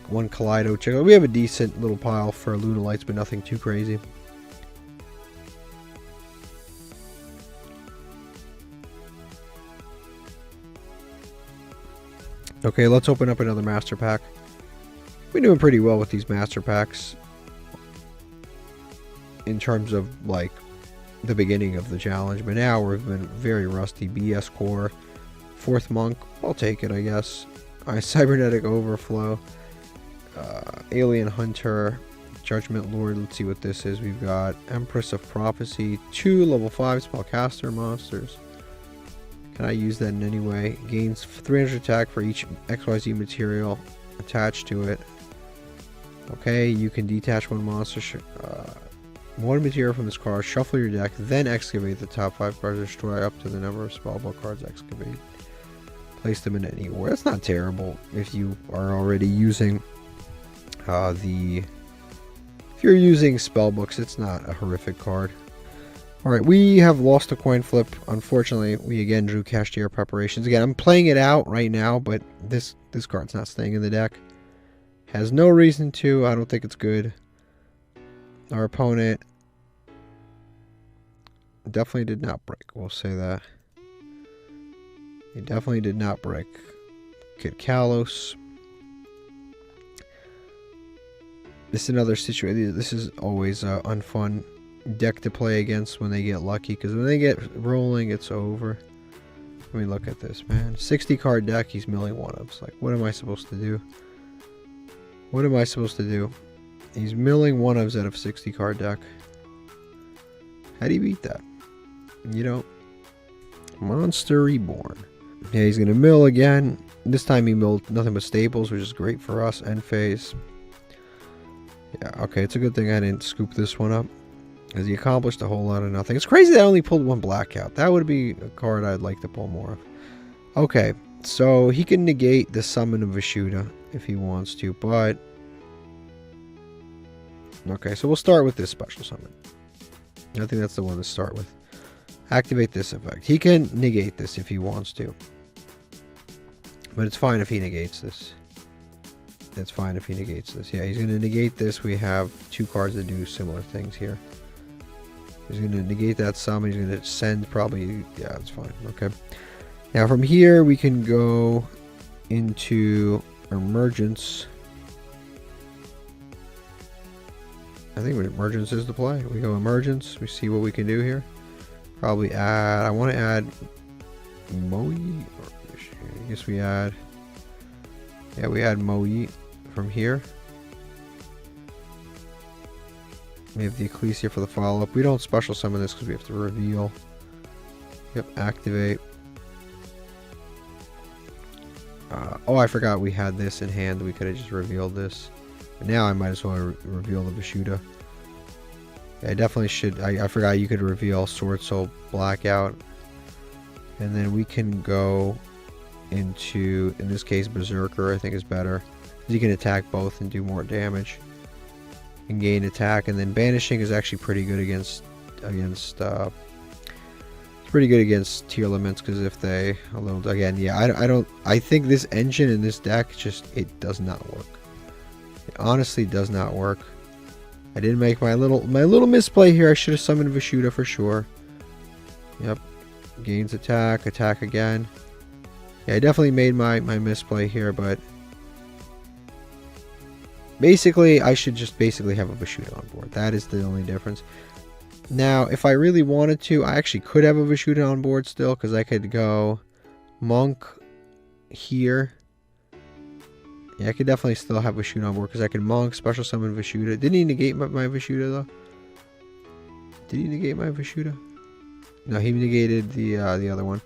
1 Kaleido Chick. We have a decent little pile for Lunalights, but nothing too crazy. Okay, let's open up another Master Pack. We're doing pretty well with these Master Packs. In terms of like the beginning of the challenge, but now we've been very rusty. BS Core, 4th Monk, I'll take it I guess. Cybernetic Overflow, Alien Hunter, Judgment Lord, let's see what this is. We've got Empress of Prophecy, 2 level 5 Spellcaster monsters. Can I use that in any way? Gains 300 attack for each XYZ material attached to it. Okay, you can detach 1 monster, 1 material from this card, shuffle your deck, then excavate the top 5 cards, destroy up to the number of spellbook cards excavate. Place them in any order. That's not terrible if you are already using if you're using spellbooks, it's not a horrific card. Alright, we have lost a coin flip. Unfortunately, we again drew Kashtira Preparations. Again, I'm playing it out right now, but this card's not staying in the deck. Has no reason to. I don't think it's good. Our opponent definitely did not break. We'll say that. He definitely did not break. Get Kalos. This is another situation. This is always an unfun deck to play against when they get lucky, because when they get rolling, it's over. I mean, look at this, man. 60 card deck, he's milling 1-ups. Like, what am I supposed to do? What am I supposed to do? He's milling 1-ups out of 60 card deck. How do you beat that? You know, Monster Reborn. Yeah, he's gonna mill again. This time he milled nothing but staples, which is great for us. End phase. Yeah, okay, it's a good thing I didn't scoop this one up, because he accomplished a whole lot of nothing. It's crazy that I only pulled one blackout. That would be a card I'd like to pull more of. Okay, so he can negate the summon of Vishuda if he wants to, but... Okay, so we'll start with this special summon. I think that's the one to start with. Activate this effect. He can negate this if he wants to. But it's fine if he negates this. It's fine if he negates this. Yeah, he's going to negate this. We have 2 cards that do similar things here. He's going to negate that summon. He's going to send probably... Yeah, it's fine. Okay. Now from here, we can go into Emergence. I think Emergence is the play. We go Emergence. We see what we can do here. Probably add... I want to add Moe. I guess we add... Yeah, we add Moe from here. We have the Ecclesia for the follow-up. We don't special summon this because we have to reveal. Yep, activate. Oh, I forgot we had this in hand. We could have just revealed this. But now I might as well reveal the Vishuda. Yeah, I definitely should. I forgot you could reveal Sword Soul Blackout. And then we can go into, in this case, Berserker I think is better. You can attack both and do more damage. And gain attack. And then Banishing is actually pretty good against pretty good against tier limits, because if they again, yeah, I think this engine in this deck just, it does not work. It honestly does not work. I did make my little misplay here. I should have summoned Vishuda for sure. Yep. Gains attack again. Yeah, I definitely made my misplay here, but basically I should just basically have a Vishuda on board. That is the only difference. Now, if I really wanted to, I actually could have a Vishuda on board still, because I could go Monk here. Yeah, I could definitely still have Vishuda on board, because I could Monk, special summon Vishuda. Didn't he negate my Vishuda, though? Did he negate my Vishuda? No, he negated the other one.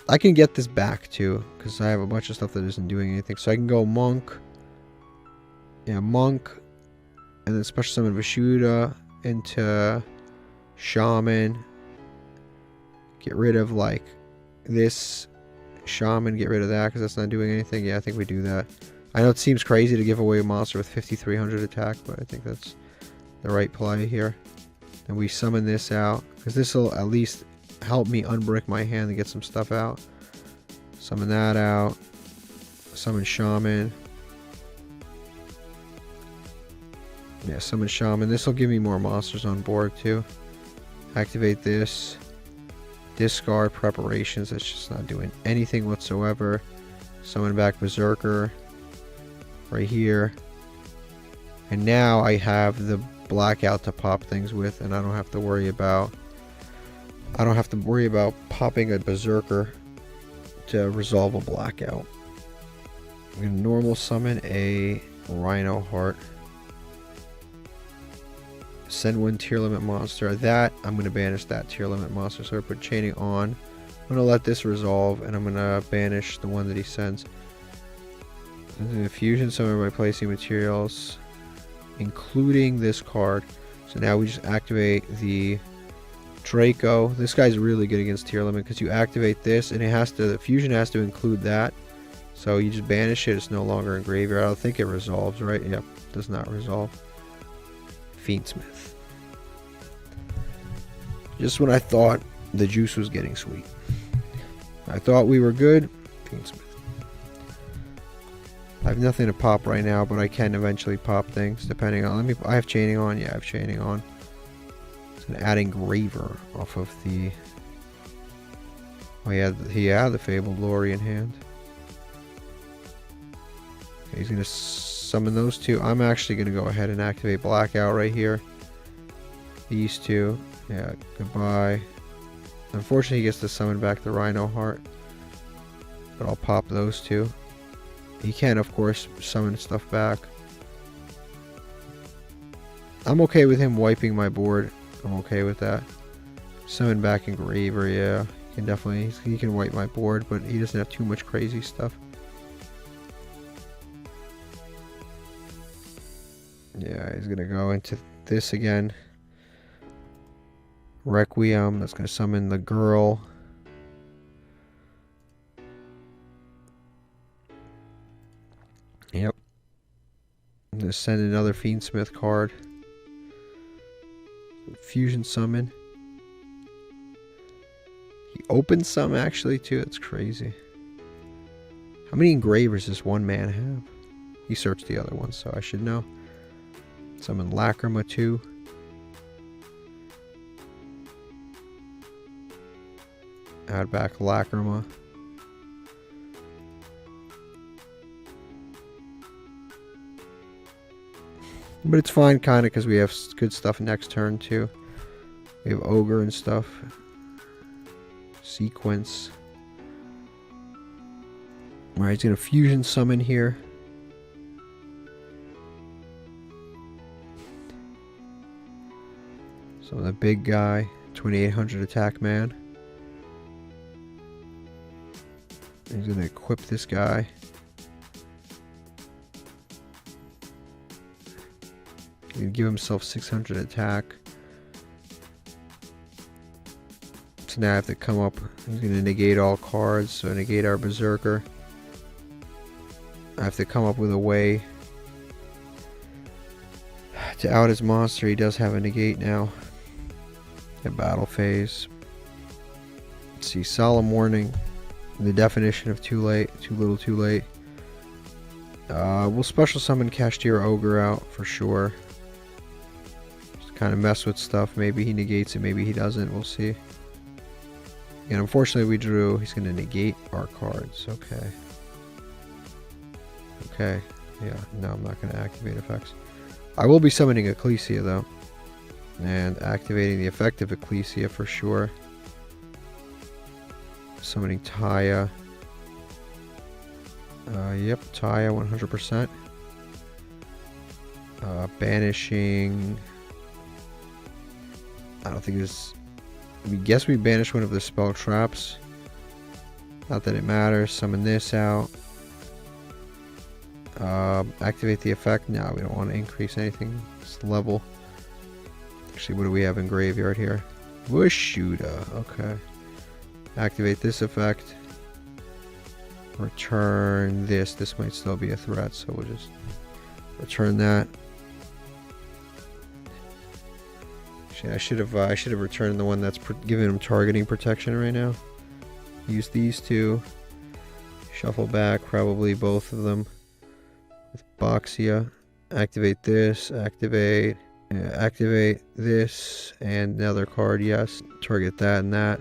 I can get this back, too, because I have a bunch of stuff that isn't doing anything. So I can go Monk. Yeah, Monk. And then special summon Vishuda into Shaman. Get rid of, like, this Shaman. Get rid of that, because that's not doing anything. Yeah, I think we do that. I know it seems crazy to give away a monster with 5,300 attack, but I think that's the right play here. And we summon this out, because this will at least help me unbrick my hand to get some stuff out. Summon that out. Summon Shaman. Yeah, summon Shaman. This will give me more monsters on board too. Activate this. Discard Preparations. That's just not doing anything whatsoever. Summon back Berserker. Right here. And now I have the Blackout to pop things with, and I don't have to worry about popping a Berserker to resolve a Blackout. I'm going to normal summon a Rhino Heart. Send one tier limit monster. That, I'm going to banish that tier limit monster. So I put Chaining on. I'm going to let this resolve, and I'm going to banish the one that he sends. Fusion summon by placing materials, including this card. So now we just activate the Draco. This guy's really good against tier limit, because you activate this, and it has to, the fusion has to include that. So you just banish it. It's no longer in graveyard. I don't think it resolves, right? Yep, does not resolve. Fiendsmith. Just when I thought the juice was getting sweet. I thought we were good. Fiendsmith. I have nothing to pop right now, but I can eventually pop things depending on. I have Chaining on. Yeah, I have Chaining on. So adding Graver off of the. Oh, he had the Fabled Lori in hand. Okay, he's gonna summon those two. I'm actually gonna go ahead and activate Blackout right here. These two. Yeah, goodbye. Unfortunately, he gets to summon back the Rhino Heart. But I'll pop those two. He can, of course, summon stuff back. I'm okay with him wiping my board. I'm okay with that. Summon back Engraver, yeah. Can definitely, he can wipe my board, but he doesn't have too much crazy stuff. Yeah, he's gonna go into this again. Requiem, that's gonna summon the girl. Yep. I'm gonna send another Fiendsmith card. Fusion summon. He opened some actually too. That's crazy. How many engravers does one man have? He searched the other one, so I should know. Summon Lacrima too. Add back Lacrima. But it's fine, kind of, because we have good stuff next turn, too. We have Ogre and stuff. Sequence. Alright, he's going to Fusion Summon here. So the big guy, 2800 attack man. He's going to equip this guy. He's going to give himself 600 attack. So now I have to come up. He's going to negate all cards, so negate our Berserker. I have to come up with a way to out his monster. He does have a negate now. At battle phase. Let's see, Solemn Warning. The definition of too late, too little, too late. We'll special summon Kashtira Ogre out for sure. Just kind of mess with stuff. Maybe he negates it, maybe he doesn't. We'll see. And unfortunately we drew. He's going to negate our cards. Okay. Okay. Yeah, no, I'm not going to activate effects. I will be summoning Ecclesia though. And activating the effect of Ecclesia for sure. Summoning Taya. Yep, Taya 100%. Banishing. I don't think this. We guess we banished one of the spell traps. Not that it matters. Summon this out. Activate the effect. No, we don't want to increase anything. It's level. Actually, what do we have in graveyard here? Wushuda. Okay. Activate this effect. Return this. This might still be a threat, so we'll just return that. Actually, I should have returned the one that's giving him targeting protection right now. Use these two. Shuffle back probably both of them with Boxia. Activate this. Activate this and another card. Yes. Target that and that.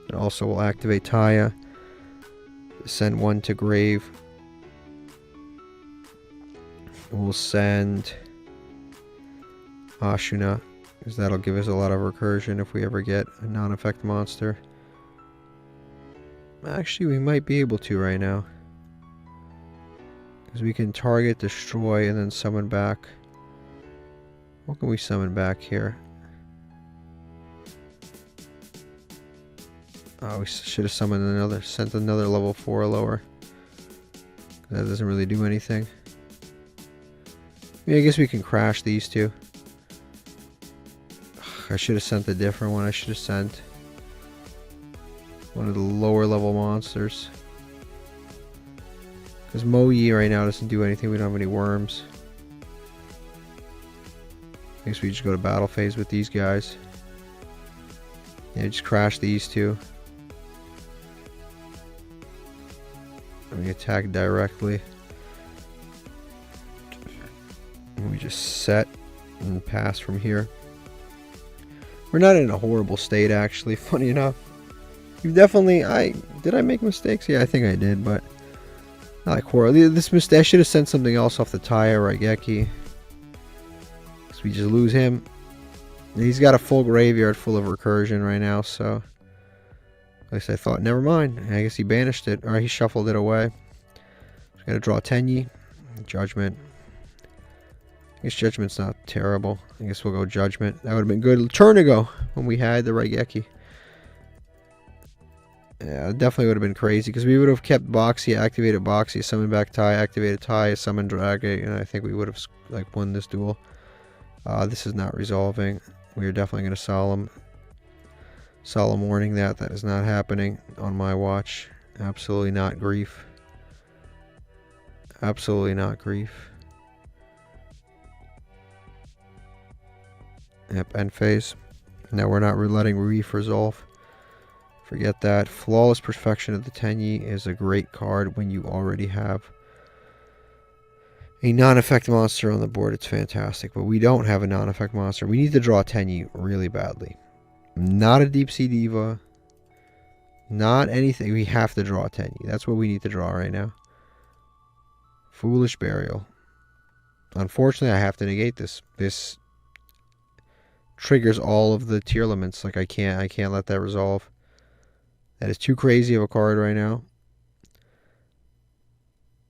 And also we'll activate Taya. Send one to grave. We'll send Ashuna, because that'll give us a lot of recursion if we ever get a non-effect monster. Actually, we might be able to right now, because we can target, destroy, and then summon back. What can we summon back here? Oh, we should have summoned sent another level 4 lower. That doesn't really do anything. Yeah, I guess we can crash these two. I should have sent a different one. I should have sent one of the lower level monsters. Because Moyi right now doesn't do anything. We don't have any worms. I guess we just go to battle phase with these guys. Yeah, just crash these two. And we attack directly. And we just set and pass from here. We're not in a horrible state, actually. Funny enough, you've definitely. Did I make mistakes? Yeah, I think I did, but not like horrible. This mistake. I should have sent something else off the Taya Raigeki. So we just lose him. He's got a full graveyard full of recursion right now, so. At least I thought, never mind. I guess he banished it, or he shuffled it away. Just gotta draw Tenyi. Judgment. I guess Judgment's not terrible. I guess we'll go Judgment. That would have been good a turn ago when we had the Raigeki. Yeah, it definitely would have been crazy because we would have kept Boxy, activated Boxy, summoned back Tai, activated Tai, summoned Dragate, and I think we would have like won this duel. This is not resolving. We are definitely going to solemn warning that is not happening on my watch. Absolutely not grief. Absolutely not grief. Yep, end phase. Now we're not letting grief resolve. Forget that. Flawless Perfection of the Tenyi is a great card when you already have a non-effect monster on the board. It's fantastic, but we don't have a non-effect monster. We need to draw Tenyi really badly. Not a Deep Sea Diva. Not anything. We have to draw Tenyi. That's what we need to draw right now. Foolish Burial. Unfortunately, I have to negate this. This triggers all of the tier limits. Like I can't let that resolve. That is too crazy of a card right now.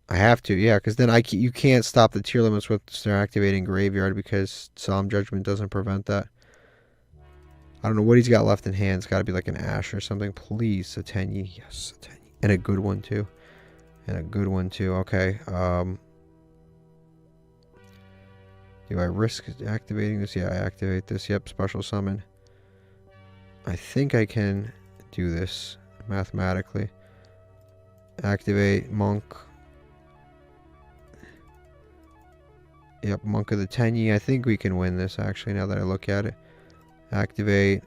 I have to, yeah, because then you can't stop the tier limits with their activating Graveyard because Solemn Judgment doesn't prevent that. I don't know what he's got left in hand. It's got to be like an Ash or something. Please, a Tenyi. Yes, a Tenyi. And a good one, too. And a good one, too. Okay. Do I risk activating this? Yeah, I activate this. Yep, special summon. I think I can do this mathematically. Activate Monk. Yep, Monk of the Tenyi. I think we can win this, actually, now that I look at it. Activate.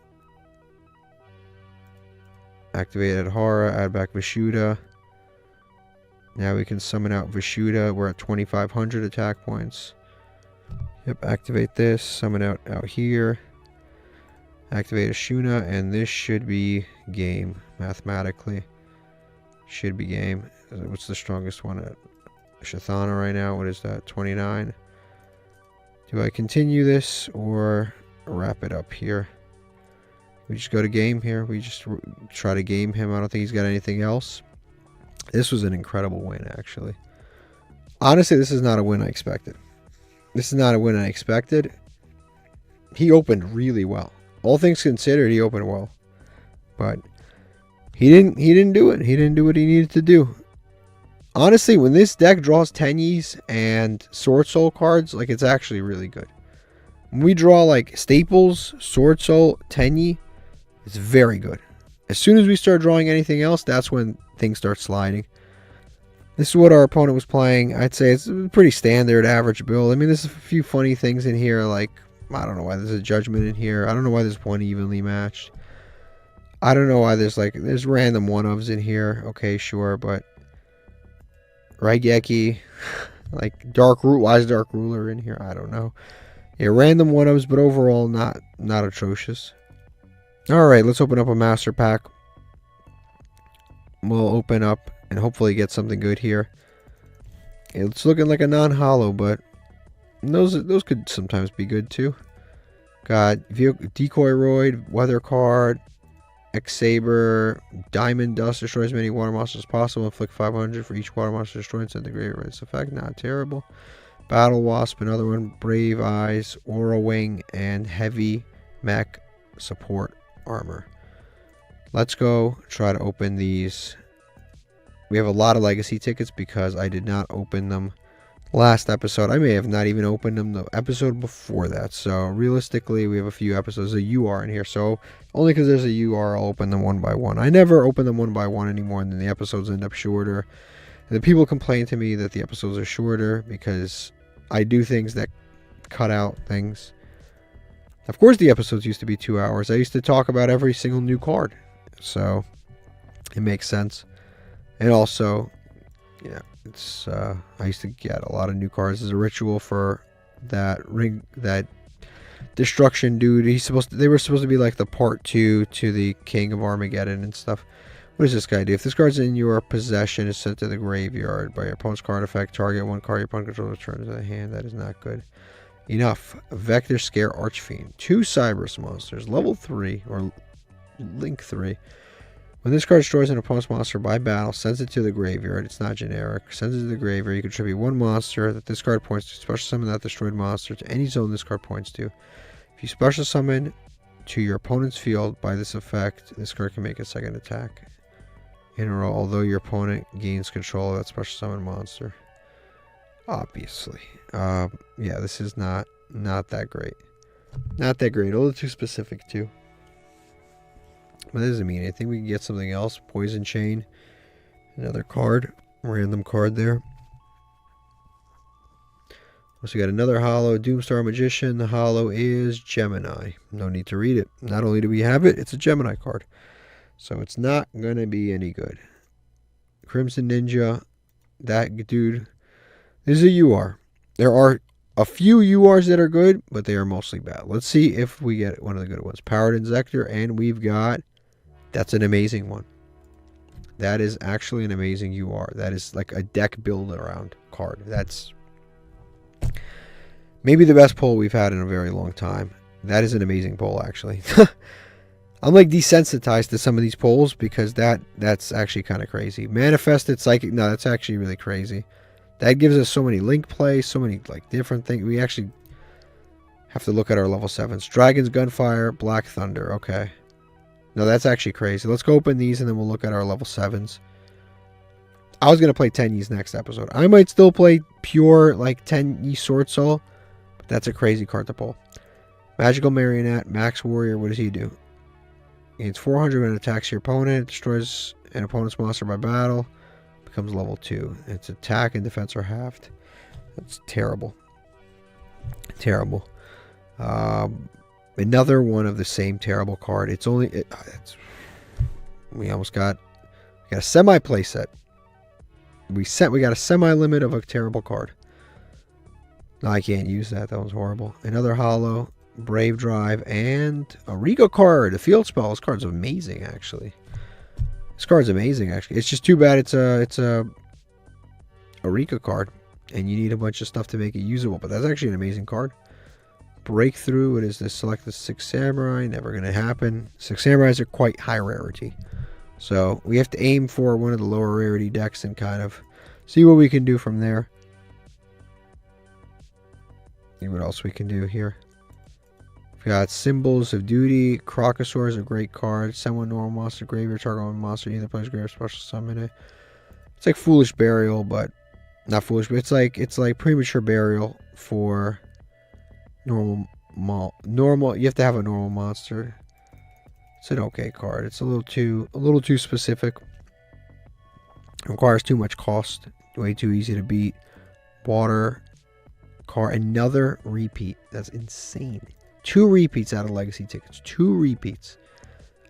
Activate Adhara. Add back Vishuddha. Now we can summon out Vishuddha. We're at 2,500 attack points. Yep, activate this. Summon out here. Activate Ashuna, and this should be game, mathematically. Should be game. What's the strongest one at Shathana right now? What is that? 29. Do I continue this or wrap it up here? We just go to game here. We just try to game him. I don't think he's got anything else. This was an incredible win, actually. Honestly, this is not a win I expected. This is not a win I expected. He opened really well. All things considered, he opened well. But he didn't do it. He didn't do what he needed to do. Honestly, when this deck draws Tenyis and Sword Soul cards, like, it's actually really good. When we draw like Staples, Sword Soul, Tenyi, it's very good. As soon as we start drawing anything else, that's when things start sliding. This is what our opponent was playing. I'd say it's a pretty standard average build. I mean, there's a few funny things in here, like, I don't know why there's a Judgment in here. I don't know why there's one evenly matched. I don't know why there's random one-ofs in here. Okay, sure, but Raigeki, like why is Dark Ruler in here? I don't know. Yeah, random one-ofs, but overall not atrocious. Alright, let's open up a master pack. We'll open up and hopefully get something good here. It's looking like a non-hollow, but those could sometimes be good too. Got Decoy Roid, Weather Card, X-Saber, Diamond Dust, destroy as many water monsters as possible, inflict 500 for each water monster destroyed, send the graveyard. Its effect, not terrible. Battle Wasp, another one, Brave Eyes, Aura Wing, and Heavy Mech Support Armor. Let's go try to open these. We have a lot of legacy tickets because I did not open them last episode. I may have not even opened them the episode before that. So realistically, we have a few episodes of UR in here. So only because there's a UR, I'll open them one by one. I never open them one by one anymore, and then the episodes end up shorter. And the people complain to me that the episodes are shorter because I do things that cut out things. Of course, the episodes used to be 2 hours. I used to talk about every single new card. So it makes sense. And also, yeah, it's I used to get a lot of new cards as a ritual for that destruction dude. They were supposed to be like the part 2 to the King of Armageddon and stuff. What does this guy do? If this card's in your possession, is sent to the graveyard by your opponent's card effect. Target one card your opponent controls returns to the hand. That is not good. Enough. Vector Scare Archfiend. 2 Cyberus monsters. Level 3 or Link 3. When this card destroys an opponent's monster by battle, sends it to the graveyard. It's not generic. Sends it to the graveyard. You contribute 1 monster that this card points to. Special summon that destroyed monster to any zone this card points to. If you special summon to your opponent's field by this effect, this card can make a second attack. in a row, although your opponent gains control of that special summon monster. Obviously. Yeah, this is not that great. Not that great. A little too specific, too. But that doesn't mean anything. We can get something else. Poison Chain. Another card. Random card there. So we got another holo. Doomstar Magician. The holo is Gemini. No need to read it. Not only do we have it, it's a Gemini card. So it's not going to be any good. Crimson Ninja. That dude. This is a UR. There are a few URs that are good, but they are mostly bad. Let's see if we get one of the good ones. Powered Inzector, and we've got... That's an amazing one. That is actually an amazing UR. That is like a deck build-around card. That's maybe the best pull we've had in a very long time. That is an amazing pull, actually. I'm like desensitized to some of these pulls because that's actually kind of crazy. Manifested Psychic. No, that's actually really crazy. That gives us so many link plays, so many like different things. We actually have to look at our level 7s. Dragon's Gunfire, Black Thunder. Okay. No, that's actually crazy. Let's go open these and then we'll look at our level 7s. I was going to play 10Ys next episode. I might still play pure like 10Y Sword Soul, but that's a crazy card to pull. Magical Marionette, Max Warrior. What does he do? Gains 400 when it attacks your opponent. Destroys an opponent's monster by battle. Becomes level 2. Its attack and defense are halved. That's terrible. Terrible. Another one of the same terrible card. It's only... we almost got a semi playset. We got a semi limit of a terrible card. No, I can't use that. That was horrible. Another holo, Brave Drive, and a Rigo card. A field spell. This card's amazing, actually. This card's amazing, actually. It's just too bad it's a Rika card, and you need a bunch of stuff to make it usable. But that's actually an amazing card. Breakthrough. What is this? Select the 6 Samurai. Never going to happen. 6 Samurais are quite high rarity. So we have to aim for one of the lower rarity decks and kind of see what we can do from there. See what else we can do here. We've got Symbols of Duty. Crocosaur is a great card. Someone normal monster graveyard. Target one monster. Either plays graveyard special summon it. It's like Foolish Burial, but not foolish. But it's like premature burial for normal. You have to have a normal monster. It's an okay card. It's a little too specific. It requires too much cost. Way too easy to beat. Water card. Another repeat. That's insane. 2 repeats out of legacy tickets. 2 repeats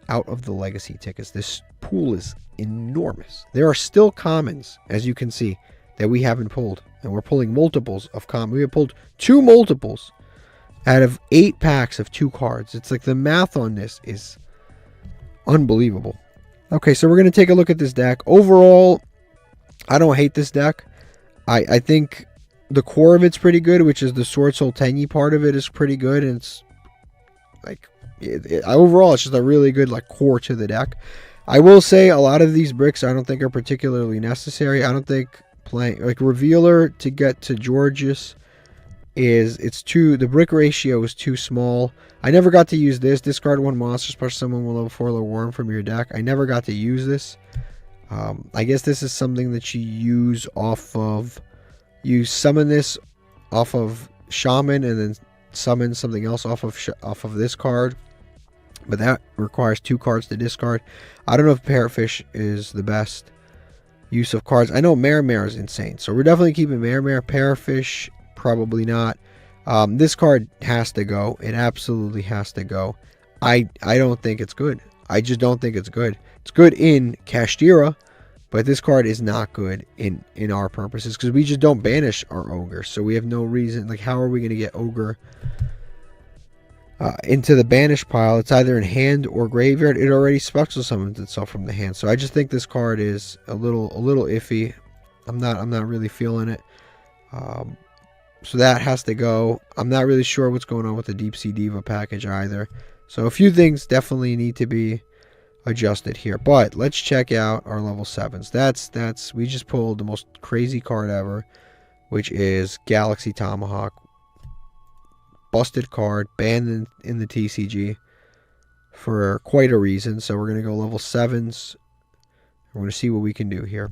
out of the legacy tickets. This pool is enormous. There are still commons, as you can see, that we haven't pulled. And we're pulling multiples of common. We have pulled 2 multiples out of 8 packs of 2 cards. It's like the math on this is unbelievable. Okay, so we're going to take a look at this deck. Overall, I don't hate this deck. I think the core of it's pretty good, which is the Sword Soul Tenyi part of it is pretty good. And it's like, overall, it's just a really good like core to the deck. I will say a lot of these bricks I don't think are particularly necessary. I don't think playing like Revealer to get to Georges the brick ratio is too small. I never got to use this. Discard 1 monster, special summon 1 level 4 level worm from your deck. I never got to use this. I guess this is something that you use off of. You summon this off of Shaman and then summon something else off of this card. But that requires 2 cards to discard. I don't know if Parrotfish is the best use of cards. I know Mare is insane. So we're definitely keeping Mare. Parrotfish, probably not. This card has to go. It absolutely has to go. I don't think it's good. I just don't think it's good. It's good in Kashtira, but this card is not good in our purposes because we just don't banish our Ogre. So we have no reason. Like, how are we going to get Ogre into the banish pile? It's either in hand or graveyard. It already special summons itself from the hand. So I just think this card is a little iffy. I'm not really feeling it. So that has to go. I'm not really sure what's going on with the Deep Sea Diva package either. So a few things definitely need to be adjusted here. But let's check out our level 7s. We just pulled the most crazy card ever, which is Galaxy Tomahawk. Busted card, banned in the TCG for quite a reason. So we're going to go level 7s. We're going to see what we can do here.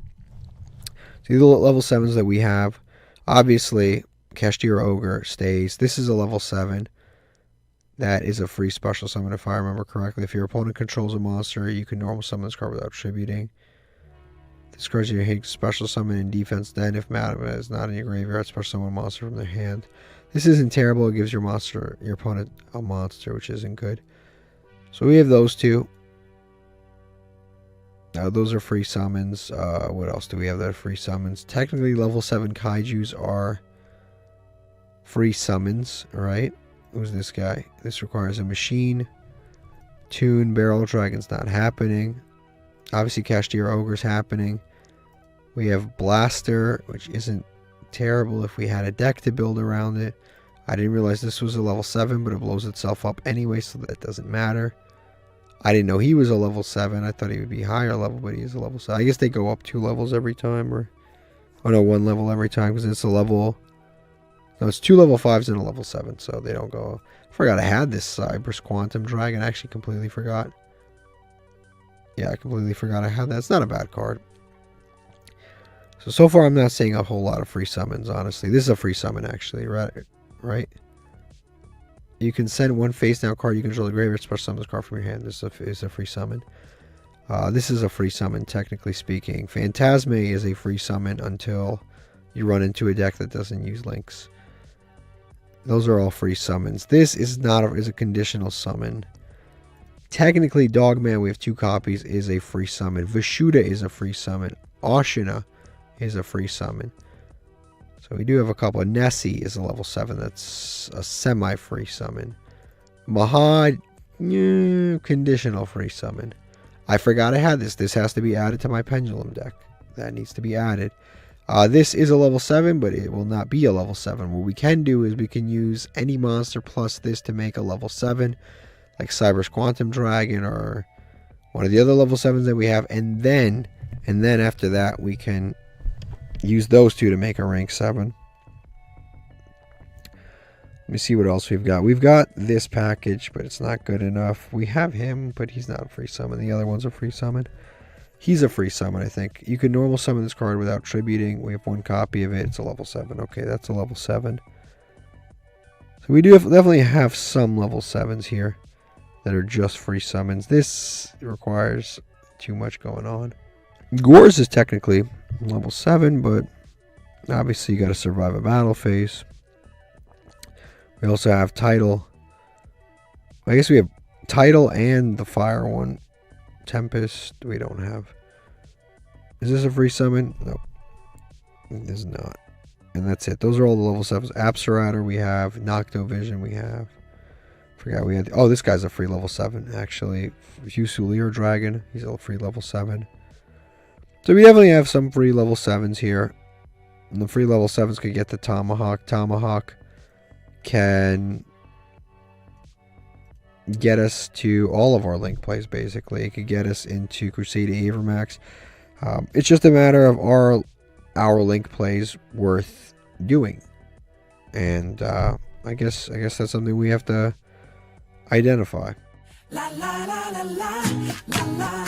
See the level 7s that we have. Obviously, Cashier Ogre stays. This is a level 7. That is a free special summon if I remember correctly. If your opponent controls a monster, you can normal summon this card without tributing. Discard your hate special summon in defense. Then, if Madame is not in your graveyard, special summon a monster from their hand. This isn't terrible. It gives your opponent a monster, which isn't good. So we have those two. Those are free summons. What else do we have that are free summons? Technically, level 7 Kaijus are free summons, right? Who's this guy? This requires a machine. Toon, Barrel Dragon's not happening. Obviously, Cashier Ogre's happening. We have Blaster, which isn't terrible if we had a deck to build around it. I didn't realize this was a level 7, but it blows itself up anyway, so that doesn't matter. I didn't know he was a level 7. I thought he would be higher level, but he is a level 7. I guess they go up 2 levels every time, or... Oh no, 1 level every time, because it's a level... No, it's 2 level 5s and a level 7, so they don't go... I forgot I had this Cyber's Quantum Dragon. I actually completely forgot. Yeah, I completely forgot I had that. It's not a bad card. So far I'm not seeing a whole lot of free summons, honestly. This is a free summon, actually, right? You can send 1 face-down card you control the graveyard, special summon this card from your hand. This is a free summon. This is a free summon, technically speaking. Phantasme is a free summon until you run into a deck that doesn't use links. Those are all free summons. This is a conditional summon. Technically, Dogman, we have 2 copies, is a free summon. Vishuda is a free summon. Ashina is a free summon. So we do have a couple. Nessie is a level 7. That's a semi-free summon. Mahad, conditional free summon. I forgot I had this. This has to be added to my Pendulum deck. That needs to be added. This is a level 7, but it will not be a level 7. What we can do is we can use any monster plus this to make a level 7. Like Cyber's Quantum Dragon or one of the other level 7s that we have. And then after that, we can use those 2 to make a rank 7. Let me see what else we've got. We've got this package, but it's not good enough. We have him, but he's not a free summon. The other one's a free summon. He's a free summon, I think. You can normal summon this card without tributing. We have 1 copy of it. It's a level 7. Okay, that's a level 7. So we do definitely have some level 7s here that are just free summons. This requires too much going on. Gores is technically level 7, but obviously you got to survive a battle phase. We also have Title. I guess we have Title and the fire one. Tempest, we don't have. Is this a free summon? No. It is not. And that's it. Those are all the level 7s. Apsarator we have. Noctovision we have. Forgot we had... Oh, this guy's a free level 7, actually. Fusilier Dragon. He's a free level 7. So we definitely have some free level 7s here. And the free level 7s could get the Tomahawk. Tomahawk can get us to all of our link plays, basically. It could get us into Crusade Avermax. It's just a matter of our link plays worth doing. And I guess that's something we have to identify. La, la, la, la, la, la, la.